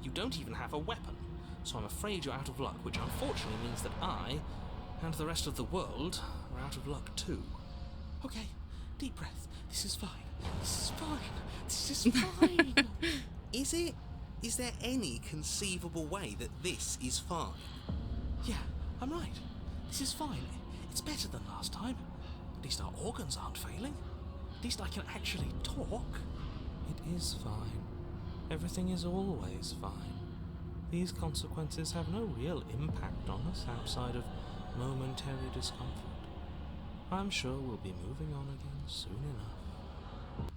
You don't even have a weapon, so I'm afraid you're out of luck, which unfortunately means that I, and the rest of the world, are out of luck too. Okay, deep breath. This is fine. This is fine. This is fine. Is it? Is there any conceivable way that this is fine? Yeah, I'm right. This is fine. It's better than last time. At least our organs aren't failing. At least I can actually talk. It is fine. Everything is always fine. These consequences have no real impact on us outside of momentary discomfort. I'm sure we'll be moving on again soon enough.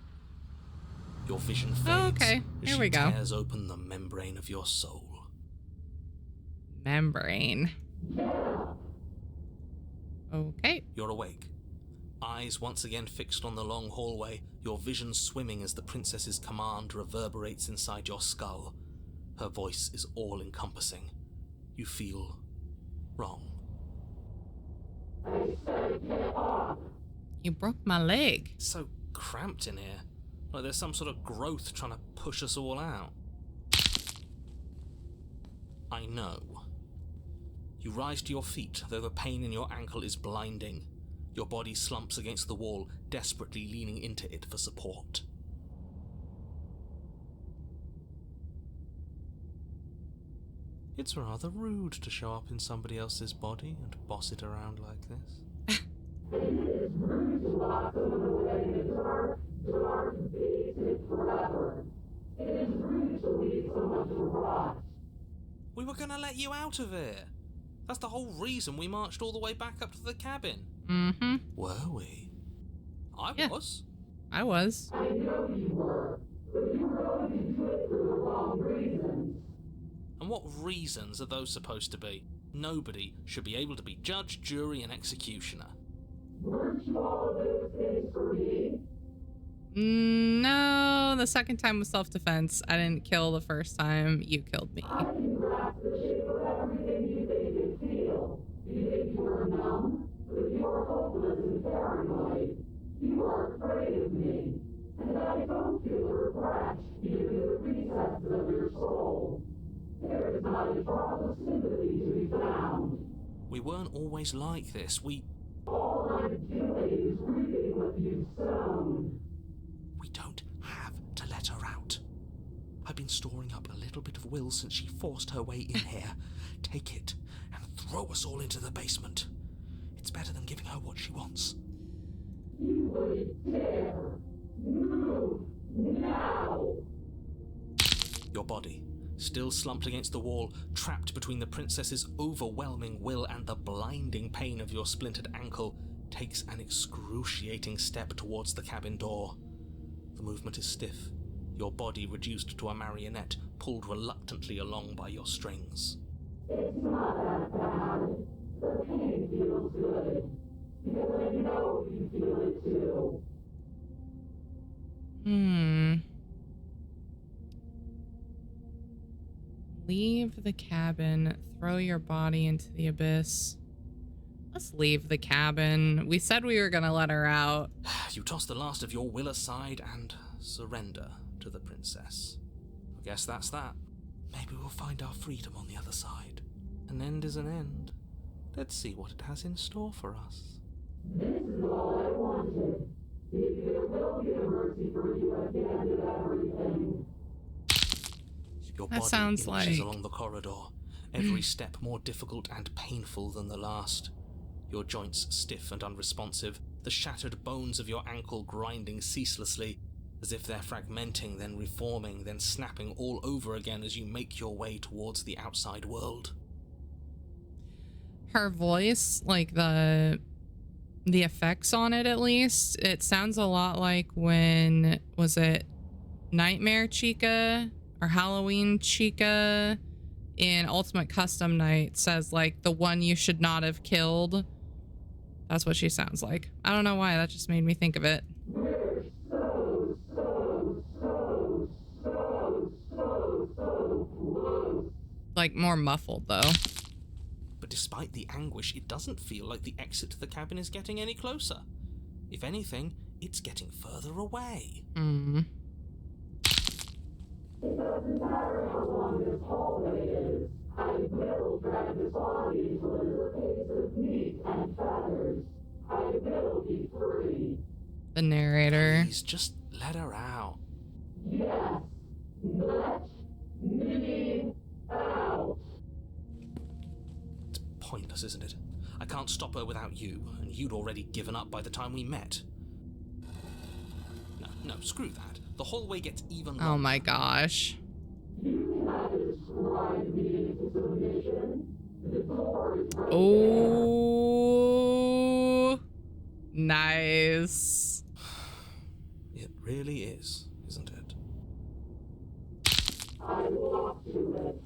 Your vision fades Oh, okay. as Here she we go. tears open the membrane of your soul. Membrane. Okay. You're awake. Eyes once again fixed on the long hallway, your vision swimming as the princess's command reverberates inside your skull. Her voice is all-encompassing. You feel wrong. You broke my leg. It's so cramped in here. Like there's some sort of growth trying to push us all out. I know. You rise to your feet, though the pain in your ankle is blinding. Your body slumps against the wall, desperately leaning into it for support. It's rather rude to show up in somebody else's body and boss it around like this. We were gonna let you out of here. That's the whole reason we marched all the way back up to the cabin. Mm-hmm. Were we? I Yeah. was. I was. And what reasons are those supposed to be? Nobody should be able to be judge, jury, and executioner. No, the second time was self-defense. I didn't kill the first time. You killed me. We weren't always like this. We don't have to let her out. I've been storing up a little bit of will since she forced her way in here. Take it and throw us all into the basement. It's better than giving her what she wants. Your body, still slumped against the wall, trapped between the princess's overwhelming will and the blinding pain of your splintered ankle, takes an excruciating step towards the cabin door. The movement is stiff, your body reduced to a marionette, pulled reluctantly along by your strings. Leave the cabin. Throw your body into the abyss. Let's leave the cabin. We said we were gonna let her out. You toss the last of your will aside and surrender to the princess. I guess that's that. Maybe we'll find our freedom on the other side. An end is an end. Let's see what it has in store for us. This is all I wanted. It will be a mercy for you at the end of everything. Your That body sounds inches like- along the corridor, every step more difficult and painful than the last. Your joints stiff and unresponsive, the shattered bones of your ankle grinding ceaselessly, as if they're fragmenting, then reforming, then snapping all over again as you make your way towards the outside world. Her voice, like the effects on it, at least, it sounds a lot like when, was it Nightmare Chica or Halloween Chica in Ultimate Custom Night says, like, the one you should not have killed. That's what she sounds like. I don't know why, that just made me think of it. Like, more muffled, though. But despite the anguish, it doesn't feel like the exit to the cabin is getting any closer. If anything, it's getting further away. Hmm. It doesn't matter how long this hallway is. I will drag this body into a little case of meat and feathers. I will be free. The narrator. Please, just let her out. Yes. Let me out. It's pointless, isn't it? I can't stop her without you, and you'd already given up by the time we met. No, screw that. The hallway gets even longer. Oh my gosh. You cannot describe me into submission. The door is right Oh, nice. It really is, isn't it? I walk to it.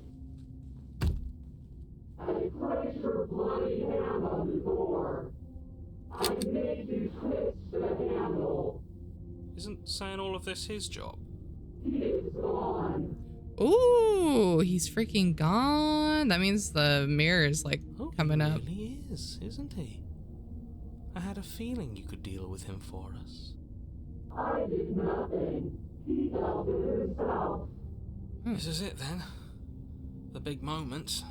I place your bloody hand on the door. I make you twist the handle. Isn't saying all of this his job? He is gone. Ooh, he's freaking gone. That means the mirror is like coming up. He really is, isn't he? I had a feeling you could deal with him for us. I did nothing. He dealt with himself. This is it then. The big moment.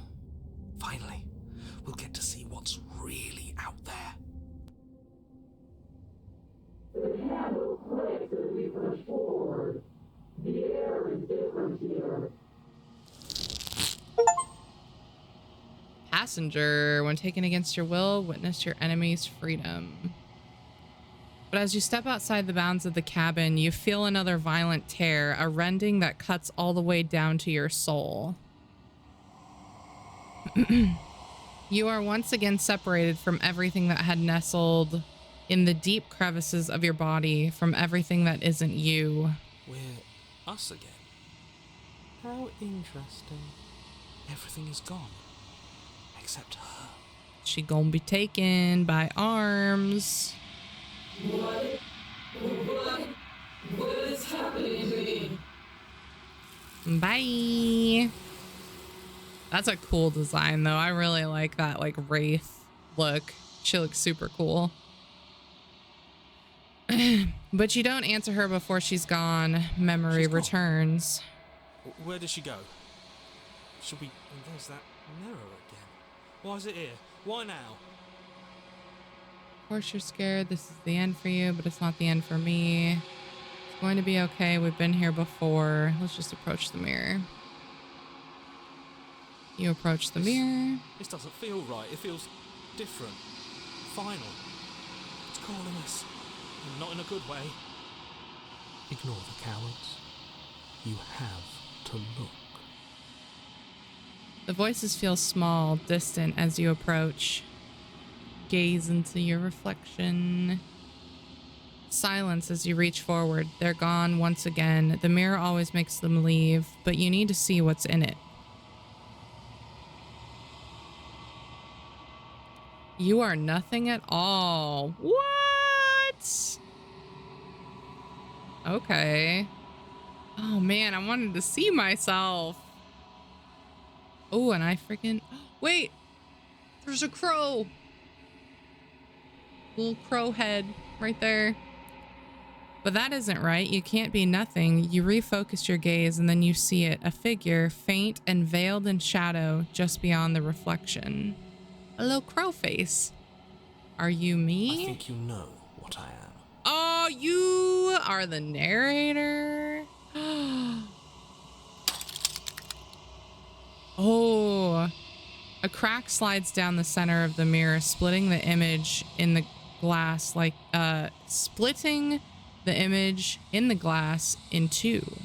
Finally, we'll get to see what's really out there. The handle clicks as we push forward. The air is different here. Passenger, when taken against your will, witness your enemy's freedom. But as you step outside the bounds of the cabin, you feel another violent tear, a rending that cuts all the way down to your soul. You are once again separated from everything that had nestled in the deep crevices of your body, from everything that isn't you. We're us again. How interesting. Everything is gone. Except her. She gonna be taken by arms. What is happening to me? Bye. That's a cool design, though. I really like that, like, wraith look. She looks super cool. But you don't answer her before she's gone. Memory She's gone. returns. Where did she go? Should we... And there's that mirror again. Why is it here? Why now? Of course you're scared. This is the end for you, but it's not the end for me. It's going to be okay. We've been here before. Let's just approach the mirror. You approach the mirror. This doesn't feel right. It feels different. Final. It's calling us. And not in a good way. Ignore the cowards. You have to look. The voices feel small, distant as you approach. Gaze into your reflection. Silence as you reach forward. They're gone once again. The mirror always makes them leave, but you need to see what's in it. You are nothing at all. What? Okay. Oh man, I wanted to see myself. Oh, and I freaking... Wait! There's a crow! Little crow head right there. But that isn't right. You can't be nothing. You refocus your gaze and then you see it, a figure, faint and veiled in shadow just beyond the reflection. A little crow face. Are you me? I think you know what I am. Oh, you are the narrator. Oh, a crack slides down the center of the mirror, splitting the image in the glass, like splitting the image in the glass in two.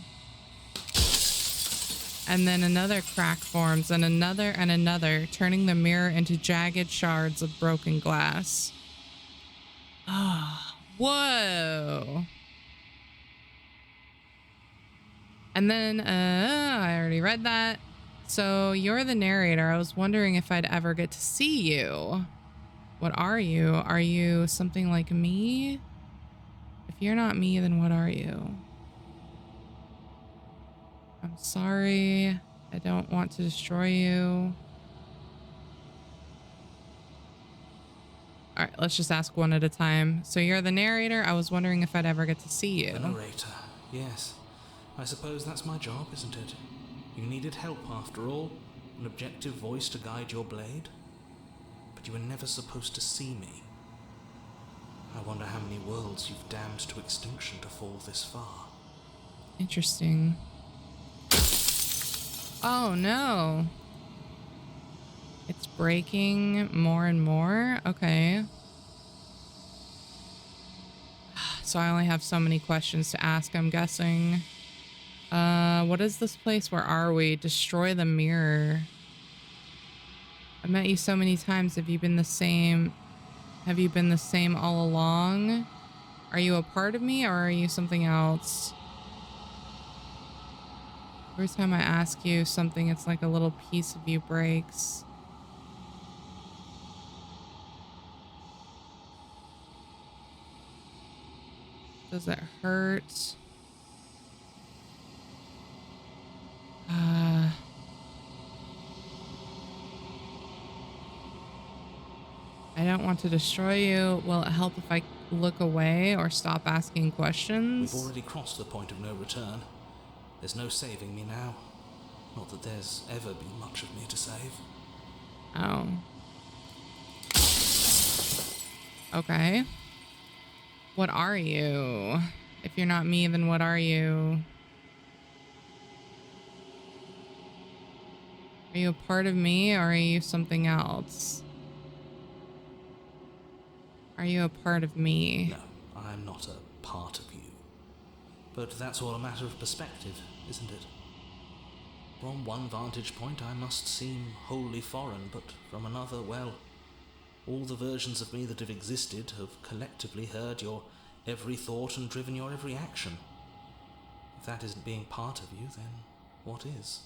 And then another crack forms, and another, turning the mirror into jagged shards of broken glass. Ah, whoa. And then, I already read that. So you're the narrator. I was wondering if I'd ever get to see you. What are you? Are you something like me? If you're not me, then what are you? I'm sorry. I don't want to destroy you. All right, let's just ask one at a time. So you're the narrator. I was wondering if I'd ever get to see you. The narrator, yes. I suppose that's my job, isn't it? You needed help after all, an objective voice to guide your blade. But you were never supposed to see me. I wonder how many worlds you've damned to extinction to fall this far. Interesting. Oh no. It's breaking more and more. Okay. So I only have so many questions to ask, I'm guessing. What is this place? Where are we? Destroy the mirror. I've met you so many times. Have you been the same? Have you been the same all along? Are you a part of me or are you something else? Every time I ask you something, it's like a little piece of you breaks. Does it hurt? I don't want to destroy you. Will it help if I look away or stop asking questions? We've already crossed the point of no return. There's no saving me now. Not that there's ever been much of me to save. Oh. Okay. What are you? If you're not me, then what are you? Are you a part of me or are you something else? Are you a part of me? No, I'm not a part of you. But that's all a matter of perspective, isn't it? From one vantage point I must seem wholly foreign, but from another, well, all the versions of me that have existed have collectively heard your every thought and driven your every action. If that isn't being part of you, then what is?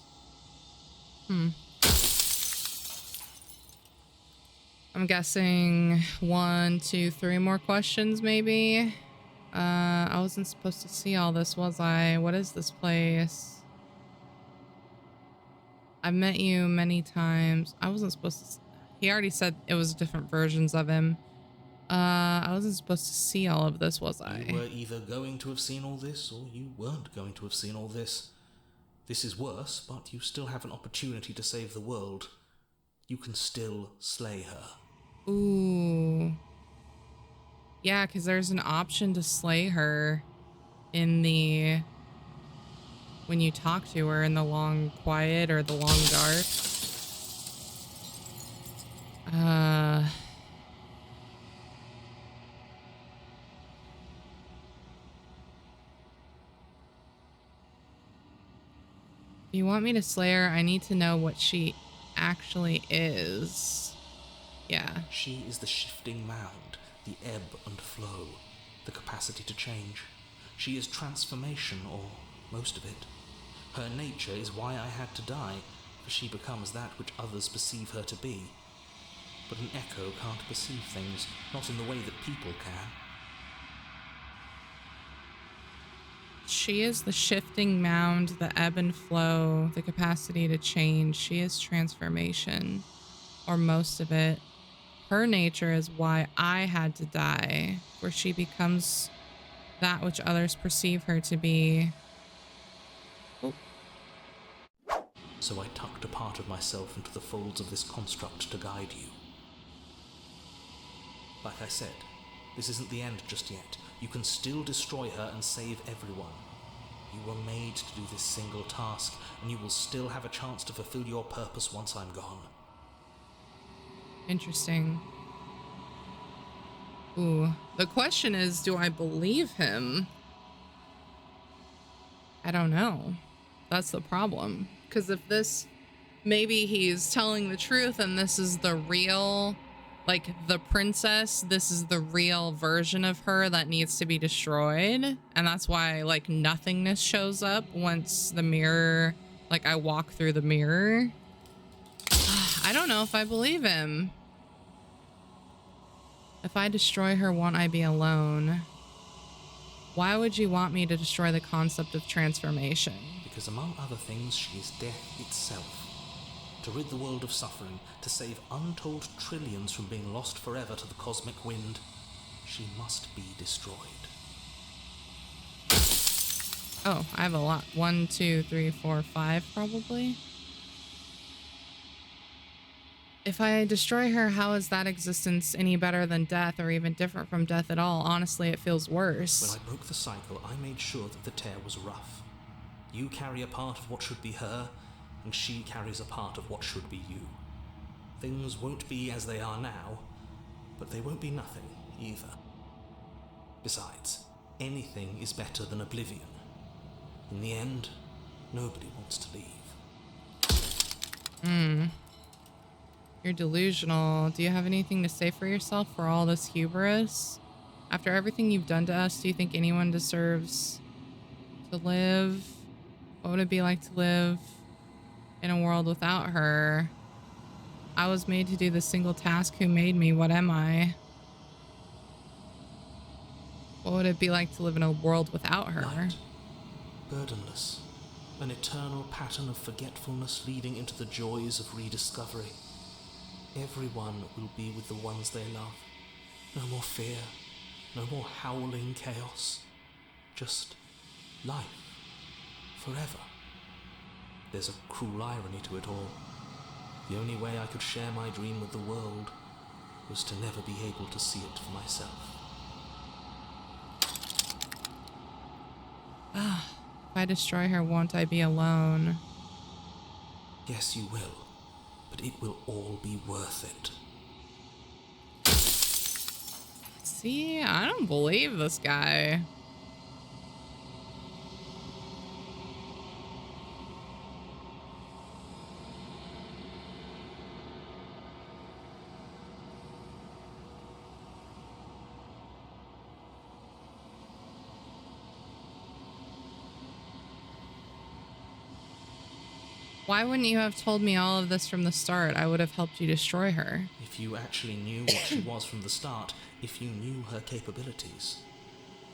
I'm guessing 1, 2, 3 more questions, maybe. I wasn't supposed to see all this, was I? What is this place? I've met you many times. I wasn't supposed to... He already said it was different versions of him. I wasn't supposed to see all of this, was I? You were either going to have seen all this, or you weren't going to have seen all this. This is worse, but you still have an opportunity to save the world. You can still slay her. Ooh. Yeah, because there's an option to slay her in the... when you talk to her in the long quiet or the long dark. If you want me to slay her, I need to know what she actually is. Yeah. She is the shifting mound, the ebb and flow, the capacity to change. She is transformation, or most of it. Her nature is why I had to die, for she becomes that which others perceive her to be. But an echo can't perceive things, not in the way that people can. She is the shifting mound, the ebb and flow, the capacity to change. She is transformation, or most of it. Her nature is why I had to die, where she becomes that which others perceive her to be. Oh. So I tucked a part of myself into the folds of this construct to guide you. Like I said, this isn't the end just yet. You can still destroy her and save everyone. You were made to do this single task, and you will still have a chance to fulfill your purpose once I'm gone. Interesting. Ooh. The question is, do I believe him? I don't know. That's the problem. Because if this, maybe he's telling the truth and this is the real, like the princess, this is the real version of her that needs to be destroyed. And that's why like nothingness shows up once the mirror, like I walk through the mirror. I don't know if I believe him. If I destroy her, won't I be alone? Why would you want me to destroy the concept of transformation? Because among other things, she is death itself. To rid the world of suffering, to save untold trillions from being lost forever to the cosmic wind, she must be destroyed. Oh, I have a lot. 1, 2, 3, 4, 5 probably. If I destroy her, how is that existence any better than death or even different from death at all? Honestly, it feels worse. When I broke the cycle, I made sure that the tear was rough. You carry a part of what should be her, and she carries a part of what should be you. Things won't be as they are now, but they won't be nothing either. Besides, anything is better than oblivion. In the end, nobody wants to leave. You're delusional. Do you have anything to say for yourself for all this hubris? After everything you've done to us, do you think anyone deserves to live? What would it be like to live in a world without her? I was made to do this single task. Who made me? What am I? What would it be like to live in a world without her? Light, burdenless, an eternal pattern of forgetfulness leading into the joys of rediscovery. Everyone will be with the ones they love. No more fear, no more howling chaos. Just life, forever. There's a cruel irony to it all. The only way I could share my dream with the world was to never be able to see it for myself. If I destroy her, won't I be alone? Yes, you will, but it will all be worth it. See, I don't believe this guy. Why wouldn't you have told me all of this from the start? I would have helped you destroy her. If you actually knew what she was from the start, if you knew her capabilities,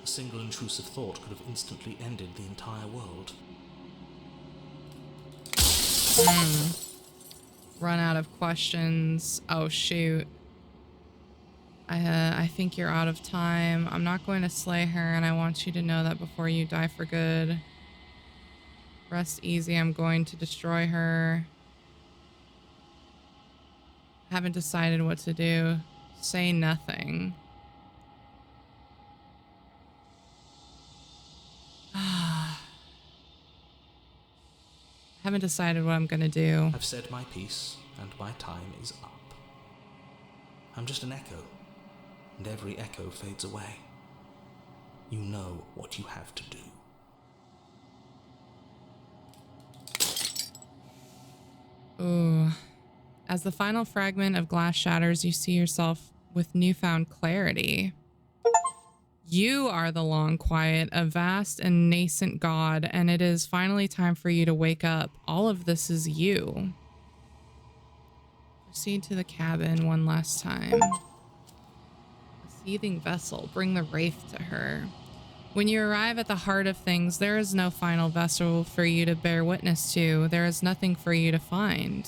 a single intrusive thought could have instantly ended the entire world. Run out of questions. Oh, shoot. I think you're out of time. I'm not going to slay her, and I want you to know that before you die for good. Rest easy. I'm going to destroy her. Haven't decided what to do. Say nothing. Haven't decided what I'm gonna do. I've said my piece, and my time is up. I'm just an echo, and every echo fades away. You know what you have to do. Ooh. As the final fragment of glass shatters, you see yourself with newfound clarity. You are the long quiet, a vast and nascent god, and it is finally time for you to wake up. All of this is you. Proceed to the cabin one last time. A seething vessel, bring the wraith to her. When you arrive at the heart of things, there is no final vessel for you to bear witness to. There is nothing for you to find.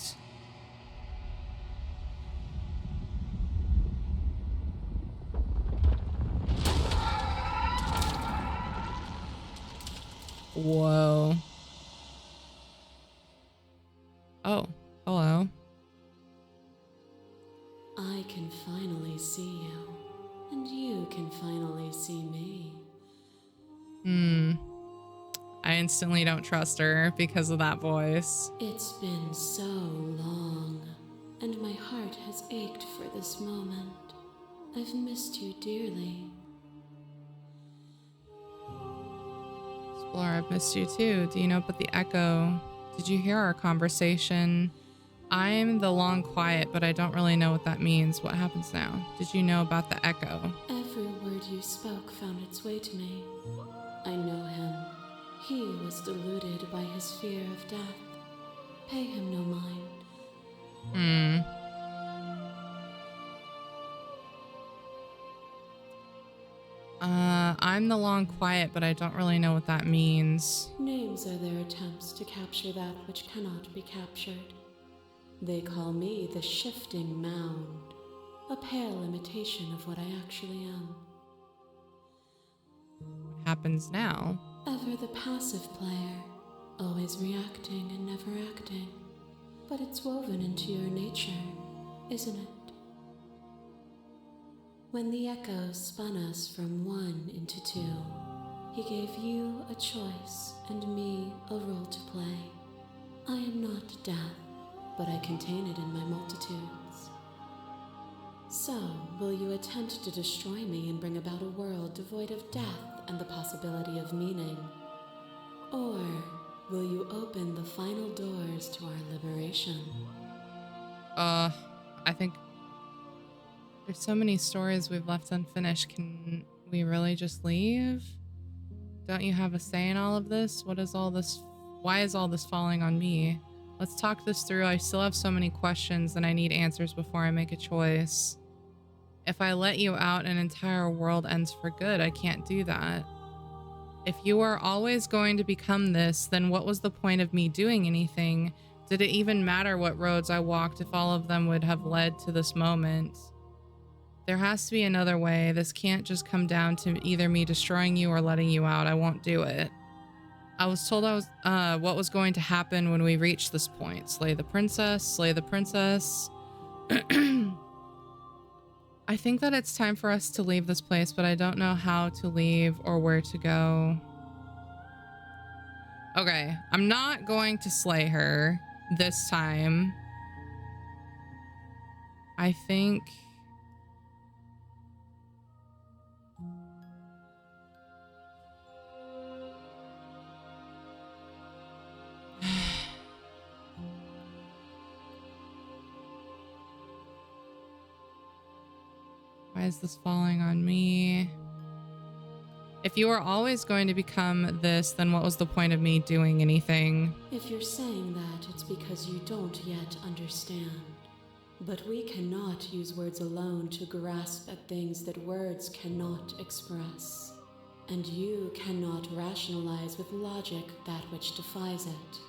Whoa. Oh, hello. I can finally see you, and you can finally see me. I instantly don't trust her because of that voice. It's been so long, and my heart has ached for this moment. I've missed you dearly. Explorer, I've missed you too. Do you know about the echo? Did you hear our conversation? I'm the long quiet, but I don't really know what that means. What happens now? Did you know about the echo? Every word you spoke found its way to me. I know him. He was deluded by his fear of death. Pay him no mind. I'm the long quiet, but I don't really know what that means. Names are their attempts to capture that which cannot be captured. They call me the Shifting Mound, a pale imitation of what I actually am. What happens now? Ever the passive player, always reacting and never acting. But it's woven into your nature, isn't it? When the echo spun us from one into two, he gave you a choice and me a role to play. I am not death, but I contain it in my multitudes. So, will you attempt to destroy me and bring about a world devoid of death and the possibility of meaning? Or will you open the final doors to our liberation? I think there's so many stories we've left unfinished. Can we really just leave? Don't you have a say in all of this? What is all this? Why is all this falling on me? Let's talk this through. I still have so many questions and I need answers before I make a choice. If I let you out, an entire world ends for good. I can't do that. If you are always going to become this, then what was the point of me doing anything? Did it even matter what roads I walked if all of them would have led to this moment? There has to be another way. This can't just come down to either me destroying you or letting you out. I won't do it. I was told what was going to happen when we reached this point. Slay the princess, slay the princess. I think that it's time for us to leave this place, but I don't know how to leave or where to go. Okay, I'm not going to slay her this time. I think... Why is this falling on me? If you are always going to become this, then what was the point of me doing anything? If you're saying that, it's because you don't yet understand. But we cannot use words alone to grasp at things that words cannot express. And you cannot rationalize with logic that which defies it.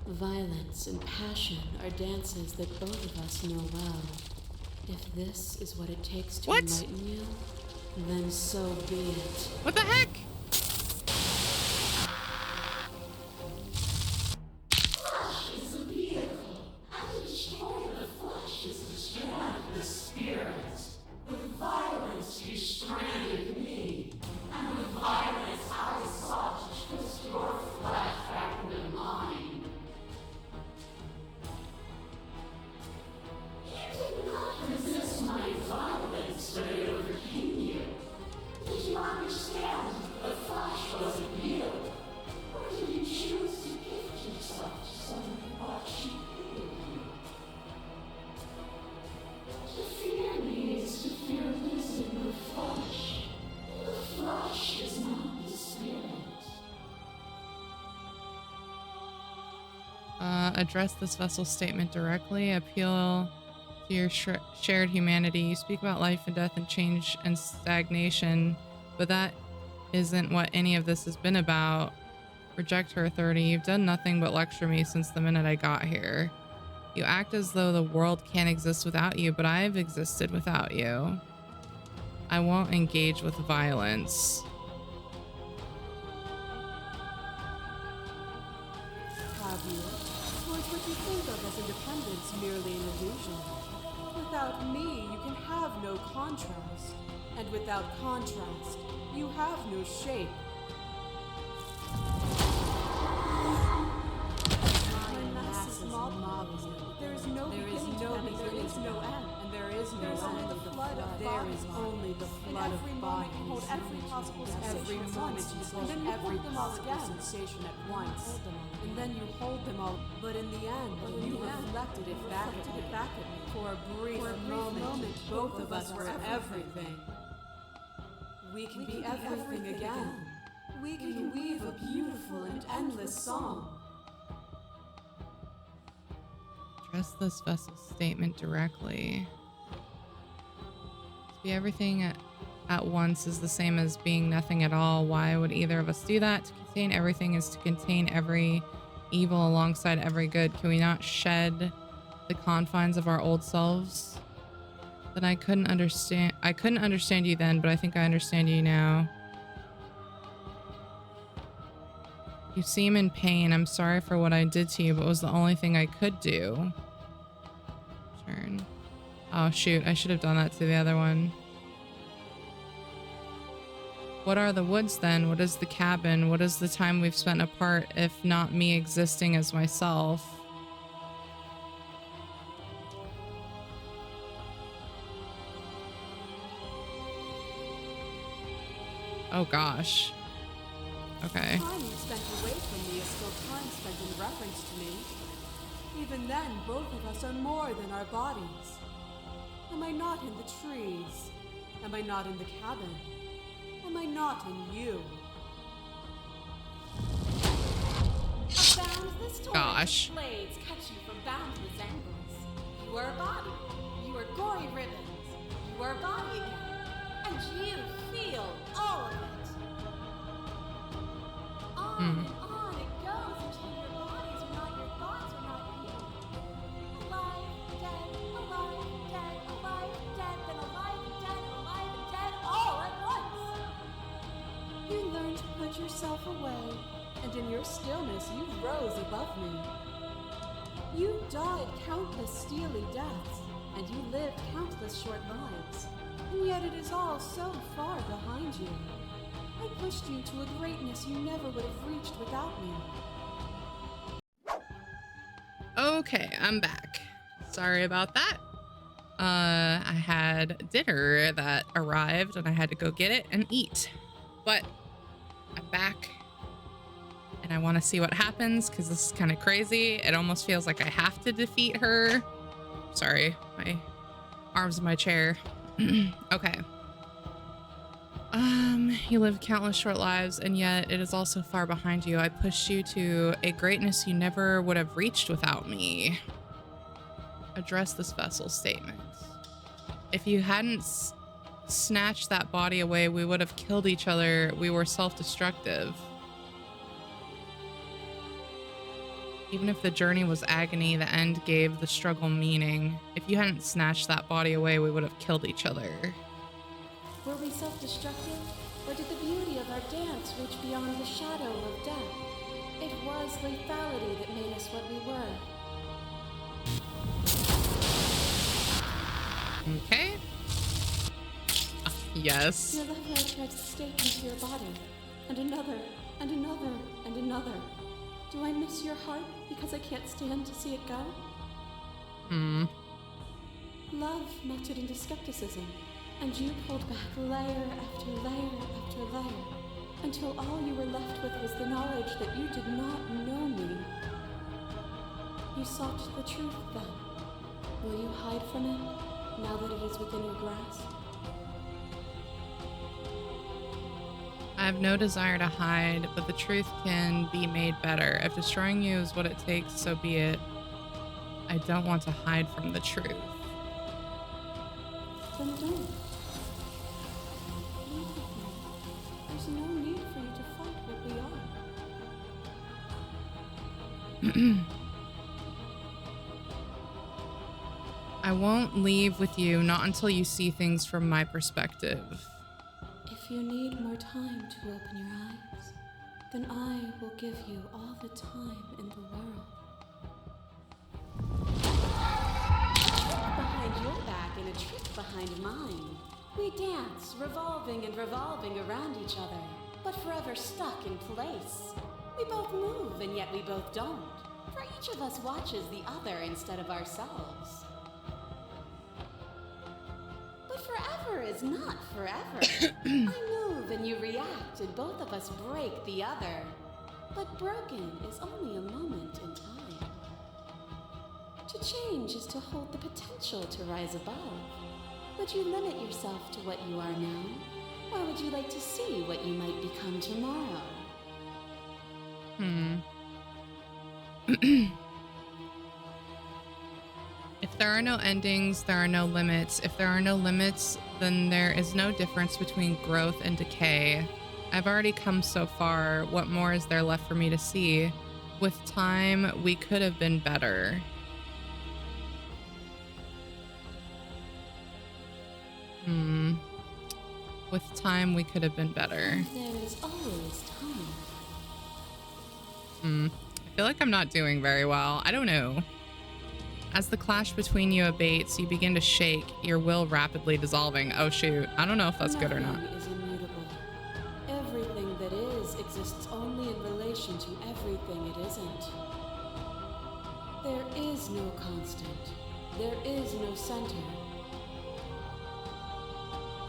Violence and passion are dances that both of us know well. If this is what it takes to enlighten you, then so be it. What the heck? Address this vessel statement directly. Appeal to your shared humanity. You speak about life and death and change and stagnation, but that isn't what any of this has been about. Reject her authority. You've done nothing but lecture me since the minute I got here. You act as though the world can't exist without you, but I've existed without you. I won't engage with violence. you think of as independence merely an illusion. Without me, you can have no contrast. And without contrast, you have no shape. My massive mob is there is no beginning, there is no end, and there is no end. The flood of there is only the flood of bodies. Hold every possible every moment you hold every possible sensation at once, and then you hold them all. But in the end, you reflected it back at me. For a brief moment, both of us were everything. We can be everything again. We can weave a beautiful and endless song. Address this vessel's statement directly. To be everything at once is the same as being nothing at all. Why would either of us do that? To contain everything is to contain every evil alongside every good. Can we not shed the confines of our old selves? Then I couldn't understand you then, but I think I understand you now. You seem in pain. I'm sorry for what I did to you, but it was the only thing I could do. Turn. Oh shoot, I should have done that to the other one. What are the woods then? What is the cabin? What is the time we've spent apart if not me existing as myself? Oh gosh. Okay. Time you spent away from me is still time spent in reference to me. Even then, both of us are more than our bodies. Am I not in the trees? Am I not in the cabin? Am I not in you? A boundless torrent Gosh. of blades cut you from boundless angles. You are a body. You are gory ribbons. You are a body again. And you feel all of it. On and on it goes until your bodies are not your thoughts, are not you. Alive, dead, alive, dead, alive, dead, then alive, and dead, all at once. You learned to put yourself away, and in your stillness you rose above me. You died countless steely deaths, and you lived countless short lives. And yet it is all so far behind you. I pushed you to a greatness you never would have reached without me. Okay, I'm back. Sorry about that. I had dinner that arrived and I had to go get it and eat. But I'm back and I want to see what happens because this is kind of crazy. It almost feels like I have to defeat her. Sorry, my arms in my chair. Okay. You lived countless short lives, and yet it is also far behind you. I pushed you to a greatness you never would have reached without me. Address this vessel statement. If you hadn't snatched that body away, we would have killed each other. We were self-destructive. Even if the journey was agony, the end gave the struggle meaning. If you hadn't snatched that body away, we would have killed each other. Were we self-destructive, or did the beauty of our dance reach beyond the shadow of death? It was lethality that made us what we were. Okay. Yes. Your love light tried to stake into your body, and another, and another, and another. Do I miss your heart because I can't stand to see it go? Love melted into skepticism, and you pulled back layer after layer after layer, until all you were left with was the knowledge that you did not know me. You sought the truth then. Will you hide from it, now that it is within your grasp? I have no desire to hide, but the truth can be made better. If destroying you is what it takes, so be it. I don't want to hide from the truth. Then don't. Leave with me. There's no need for you to fight what we are. I won't leave with you, not until you see things from my perspective. If you need more time to open your eyes, then I will give you all the time in the world. throwback and a trick behind mine. We dance, revolving and revolving around each other, but forever stuck in place. We both move, and yet we both don't. For each of us watches the other instead of ourselves. But forever is not forever. I move and you react, and both of us break the other. But broken is only a moment in time. To change is to hold the potential to rise above. Would you limit yourself to what you are now? Or would you like to see what you might become tomorrow? If there are no endings, there are no limits. If there are no limits, then there is no difference between growth and decay. I've already come so far. What more is there left for me to see? With time, we could have been better. With time, we could have been better. There is always time. I feel like I'm not doing very well. I don't know. As the clash between you abates, you begin to shake, your will rapidly dissolving. Oh shoot, I don't know if that's good or not. Nothing is immutable. Everything that is exists only in relation to everything it isn't. There is no constant. There is no center.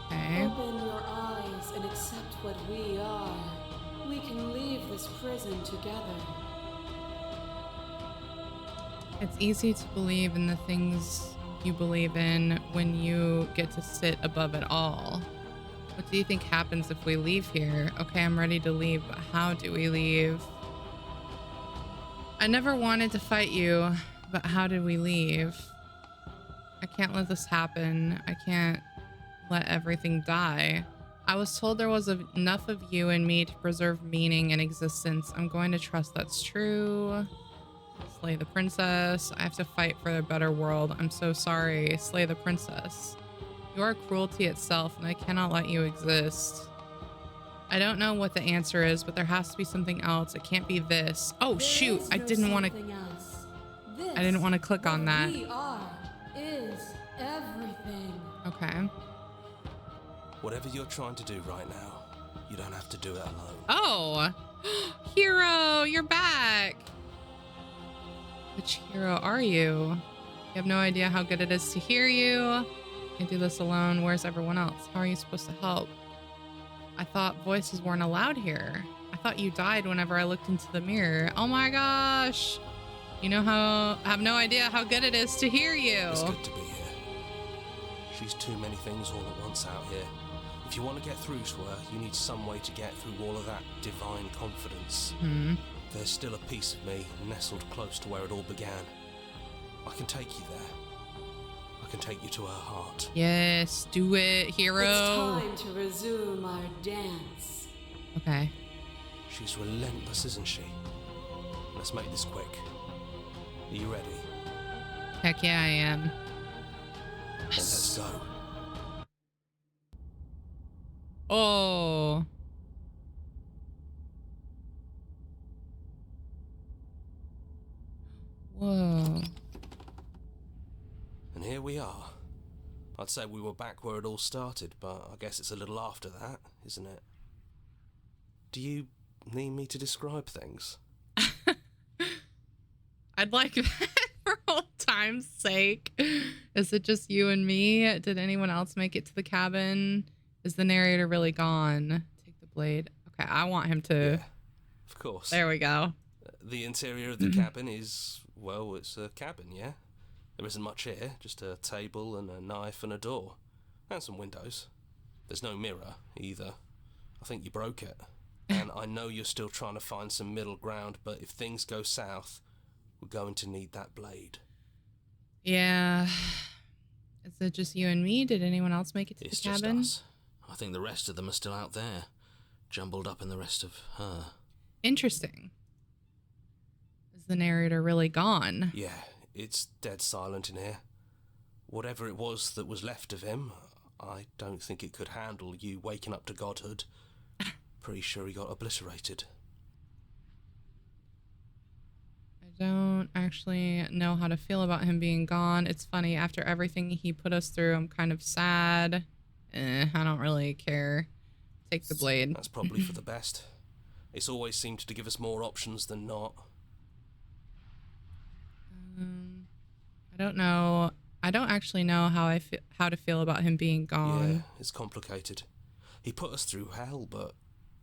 Okay. Open your eyes and accept what we are. We can leave this prison together. It's easy to believe in the things you believe in when you get to sit above it all. What do you think happens if we leave here? Okay, I'm ready to leave, but how do we leave? I never wanted to fight you, but how did we leave? I can't let this happen. I can't let everything die. I was told there was enough of you and me to preserve meaning and existence. I'm going to trust that's true. Slay the princess. I have to fight for a better world. I'm so sorry. Slay the princess. You are cruelty itself, and I cannot let you exist. I don't know what the answer is, but there has to be something else. It can't be this. Oh shoot! I didn't want to. I didn't want to click on that. We are is everything. Okay. Whatever you're trying to do right now, you don't have to do it alone. Oh, hero, you're back. Which hero are you? You have no idea how good it is to hear you. Can't do this alone. Where's everyone else? How are you supposed to help? I thought voices weren't allowed here. I thought you died whenever I looked into the mirror. Oh my gosh. You know how I have no idea how good it is to hear you. It's good to be here. She's too many things all at once out here. If you want to get through to her, you need some way to get through all of that divine confidence. There's still a piece of me nestled close to where it all began. I can take you there. I can take you to her heart. Yes, do it, hero. It's time to resume our dance. Okay. She's relentless, isn't she? Let's make this quick. Are you ready? Heck yeah, I am. Then let's go. Oh. Whoa. And here we are. I'd say we were back where it all started, but I guess it's a little after that, isn't it? Do you need me to describe things? I'd like that for old time's sake. Is it just you and me? Did anyone else make it to the cabin? Is the narrator really gone? Take the blade. Okay, I want him to. Yeah, of course. There we go. The interior of the cabin is, well, it's a cabin, yeah? There isn't much here, just a table and a knife and a door. And some windows. There's no mirror, either. I think you broke it. And I know you're still trying to find some middle ground, but if things go south, we're going to need that blade. Yeah. Is it just you and me? Did anyone else make it to It's the just cabin? us. I think the rest of them are still out there, jumbled up in the rest of her. Interesting. Is the narrator really gone? Yeah, it's dead silent in here. Whatever it was that was left of him, I don't think it could handle you waking up to godhood. Pretty sure he got obliterated. I don't actually know how to feel about him being gone. It's funny, after everything he put us through, I'm kind of sad. I don't really care. Take the blade. That's probably for the best. It's always seemed to give us more options than not. I don't know. I don't actually know how to feel about him being gone. Yeah, it's complicated. He put us through hell, but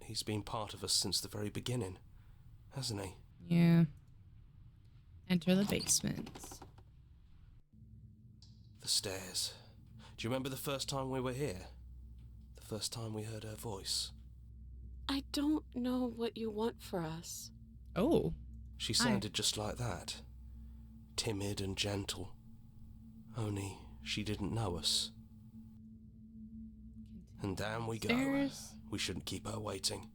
he's been part of us since the very beginning, hasn't he? Yeah. Enter the basement. The stairs. Do you remember the first time we were here? The first time we heard her voice? I don't know what you want for us. Oh. She sounded just like that. Timid and gentle. Only she didn't know us. And down we go. Stairs. We shouldn't keep her waiting.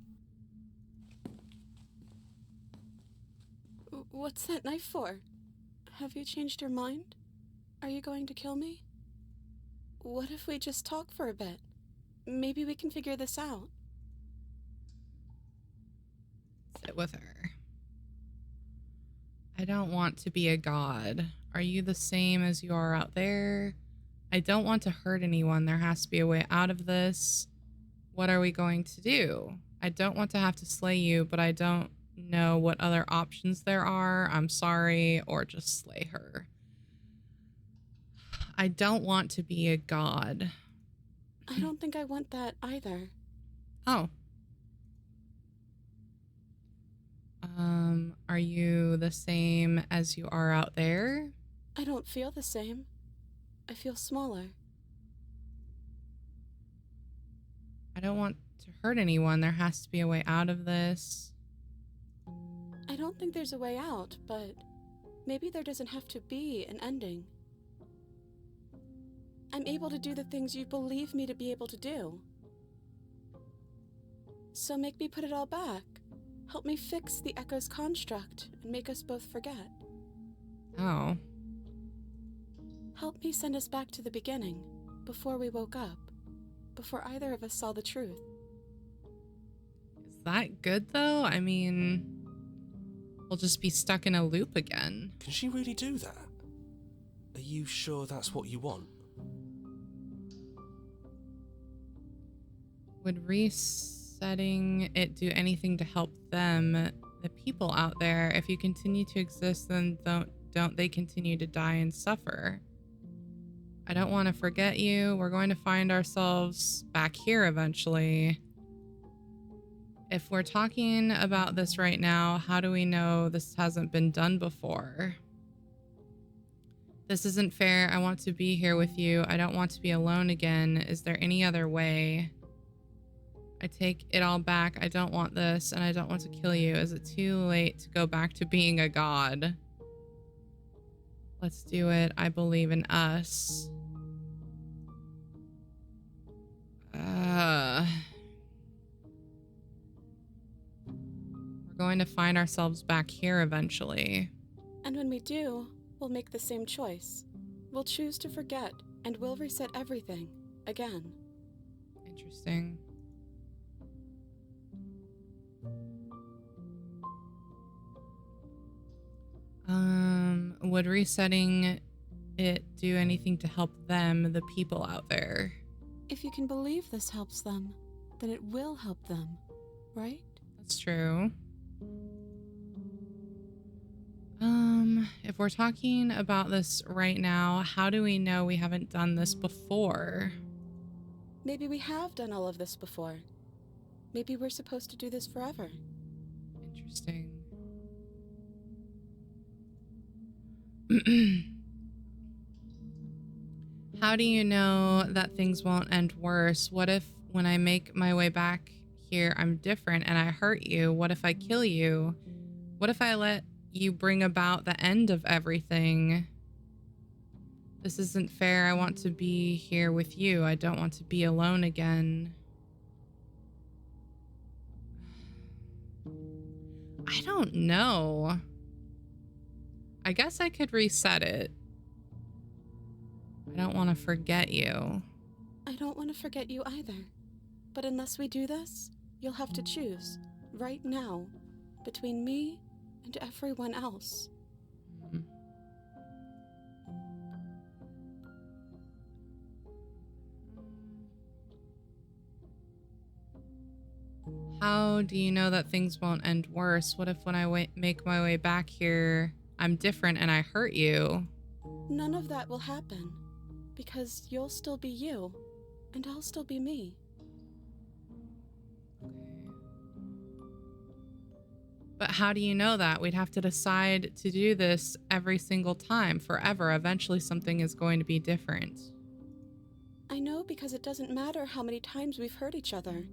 What's that knife for? Have you changed your mind? Are you going to kill me? What if we just talk for a bit? Maybe we can figure this out. Sit with her. I don't want to be a god. Are you the same as you are out there? I don't want to hurt anyone. There has to be a way out of this. What are we going to do? I don't want to have to slay you, but I don't know what other options there are. I'm sorry, or just slay her. I don't want to be a god. I don't think I want that either. Oh. Are you the same as you are out there? I don't feel the same. I feel smaller. I don't want to hurt anyone. There has to be a way out of this. I don't think there's a way out, but maybe there doesn't have to be an ending. I'm able to do the things you believe me to be able to do. So make me put it all back. Help me fix the Echo's construct and make us both forget. Oh. Help me send us back to the beginning, before we woke up, before either of us saw the truth. Is that good, though? I mean, we'll just be stuck in a loop again. Can she really do that? Are you sure that's what you want? Would resetting it do anything to help them, the people out there? If you continue to exist, then don't they continue to die and suffer? I don't want to forget you. We're going to find ourselves back here eventually. If we're talking about this right now, how do we know this hasn't been done before? This isn't fair. I want to be here with you. I don't want to be alone again. Is there any other way? I take it all back. I don't want this, and I don't want to kill you. Is it too late to go back to being a god? Let's do it. I believe in us. We're going to find ourselves back here eventually. And when we do, we'll make the same choice. We'll choose to forget, and we'll reset everything again. Interesting. Would resetting it do anything to help them, the people out there? If you can believe this helps them, then it will help them, right? That's true. If we're talking about this right now, how do we know we haven't done this before? Maybe we have done all of this before. Maybe we're supposed to do this forever. Interesting. How do you know that things won't end worse? What if when I make my way back here, I'm different and I hurt you? What if I kill you? What if I let you bring about the end of everything? This isn't fair. I want to be here with you. I don't want to be alone again. I don't know. I guess I could reset it. I don't want to forget you. I don't want to forget you either. But unless we do this, you'll have to choose, right now, between me and everyone else. How do you know that things won't end worse? What if when I make my way back here, I'm different and I hurt you? None of that will happen, because you'll still be you, and I'll still be me. Okay. But how do you know that? We'd have to decide to do this every single time, forever. Eventually something is going to be different. I know because it doesn't matter how many times we've hurt each other.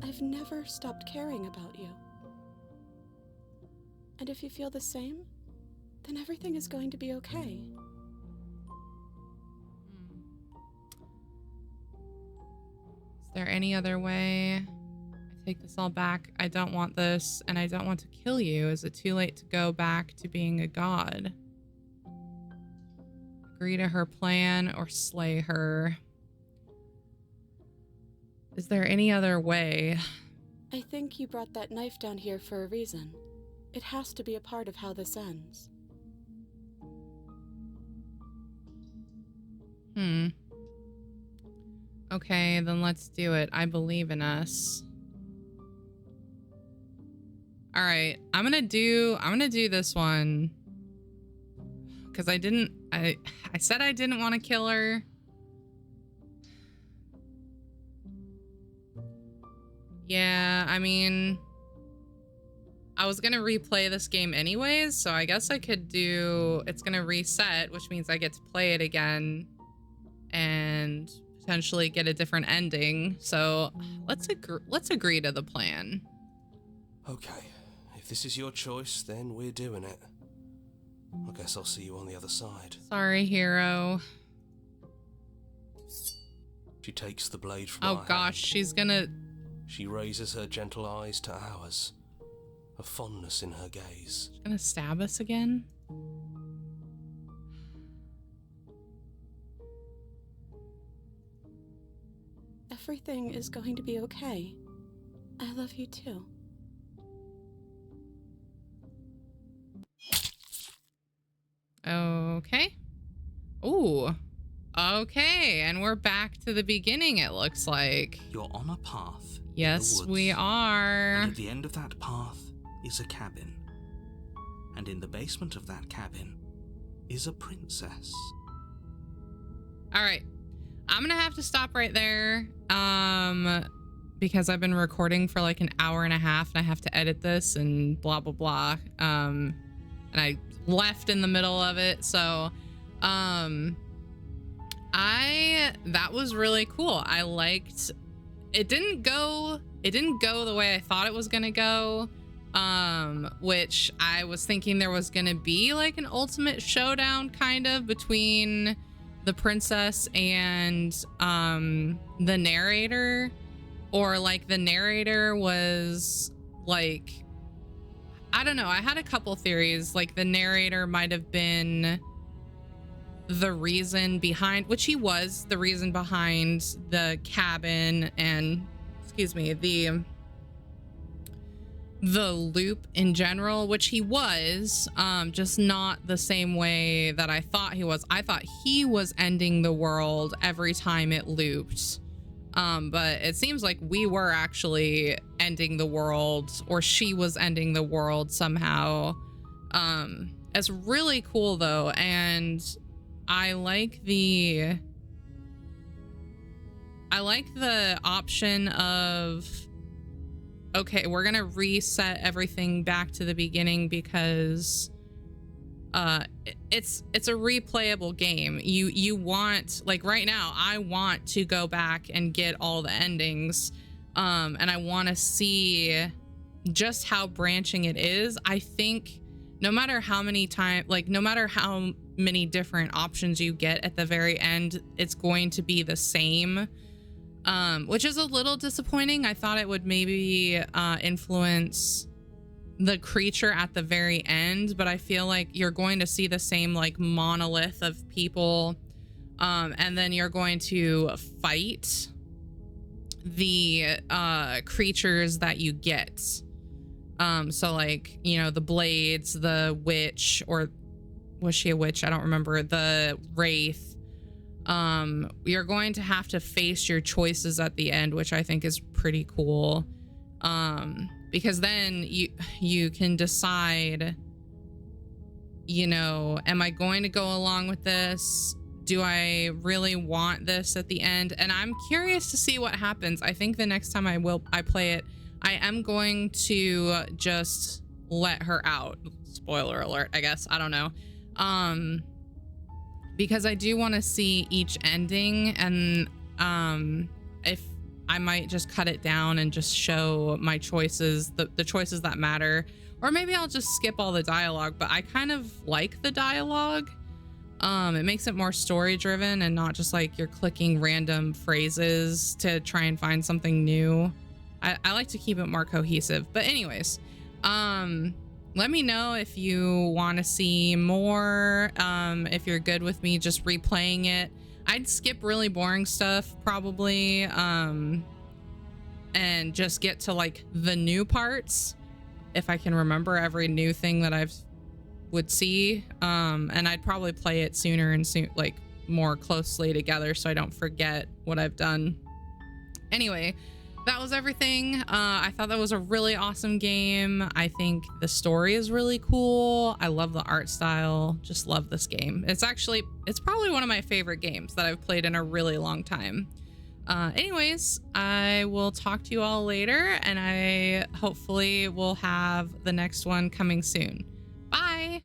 I've never stopped caring about you. And if you feel the same, then everything is going to be okay. Is there any other way? I take this all back. I don't want this, and I don't want to kill you. Is it too late to go back to being a god? Agree to her plan or slay her? Is there any other way? I think you brought that knife down here for a reason. It has to be a part of how this ends. Okay, then let's do it. I believe in us. All right, I'm gonna do this one because I said I didn't want to kill her. Yeah, I mean, I was gonna replay this game anyways, so I guess I could do, it's gonna reset, which means I get to play it again and potentially get a different ending. So let's agree to the plan. Okay, if this is your choice, then we're doing it. I guess I'll see you on the other side. Sorry, hero. She takes the blade from Oh our gosh, hand. she's gonna... She raises her gentle eyes to ours, a fondness in her gaze. She's gonna stab us again? Everything is going to be okay. I love you too. Okay. Ooh. Okay, and we're back to the beginning, it looks like. You're on a path. Yes, in the we woods, are. And at the end of that path is a cabin. And in the basement of that cabin is a princess. All right. I'm gonna have to stop right there. Because I've been recording for like an hour and a half and I have to edit this and blah, blah, blah. And I left in the middle of it. So, that was really cool. I liked, it didn't go the way I thought it was gonna go. Which I was thinking there was gonna be like an ultimate showdown kind of between the princess and, the narrator. Or like the narrator was like, I don't know. I had a couple theories. Like the narrator might have been the reason behind, which he was the reason behind the cabin and, excuse me, the loop in general, which he was, just not the same way that I thought he was. I thought he was ending the world every time it looped. But it seems like we were actually ending the world, or she was ending the world somehow. It's really cool though, and I like the option of, okay, we're gonna reset everything back to the beginning because it's a replayable game. You want, like right now, I want to go back and get all the endings, and I want to see just how branching it is. I think no matter how many different options you get at the very end, it's going to be the same, which is a little disappointing. I thought it would maybe influence the creature at the very end, but I feel like you're going to see the same like monolith of people, and then you're going to fight the creatures that you get. So like, you know, the blades, the witch, or was she a witch? I don't remember. The wraith. You're going to have to face your choices at the end, which I think is pretty cool. Because then you can decide, you know, am I going to go along with this? Do I really want this at the end? And I'm curious to see what happens. I think the next time I play it, I am going to just let her out. Spoiler alert, I guess. I don't know. Because I do want to see each ending, and if I might just cut it down and just show my choices, the choices that matter. Or maybe I'll just skip all the dialogue, but I kind of like the dialogue. It makes it more story driven and not just like you're clicking random phrases to try and find something new. I like to keep it more cohesive. But anyways, let me know if you want to see more, if you're good with me just replaying it. I'd skip really boring stuff probably, and just get to like the new parts if I can remember every new thing that I've would see, and I'd probably play it sooner and like more closely together so I don't forget what I've done. Anyway, that was everything. I thought that was a really awesome game. I think the story is really cool. I love the art style. Just love this game. It's probably one of my favorite games that I've played in a really long time. Anyways, I will talk to you all later, and I hopefully will have the next one coming soon. Bye.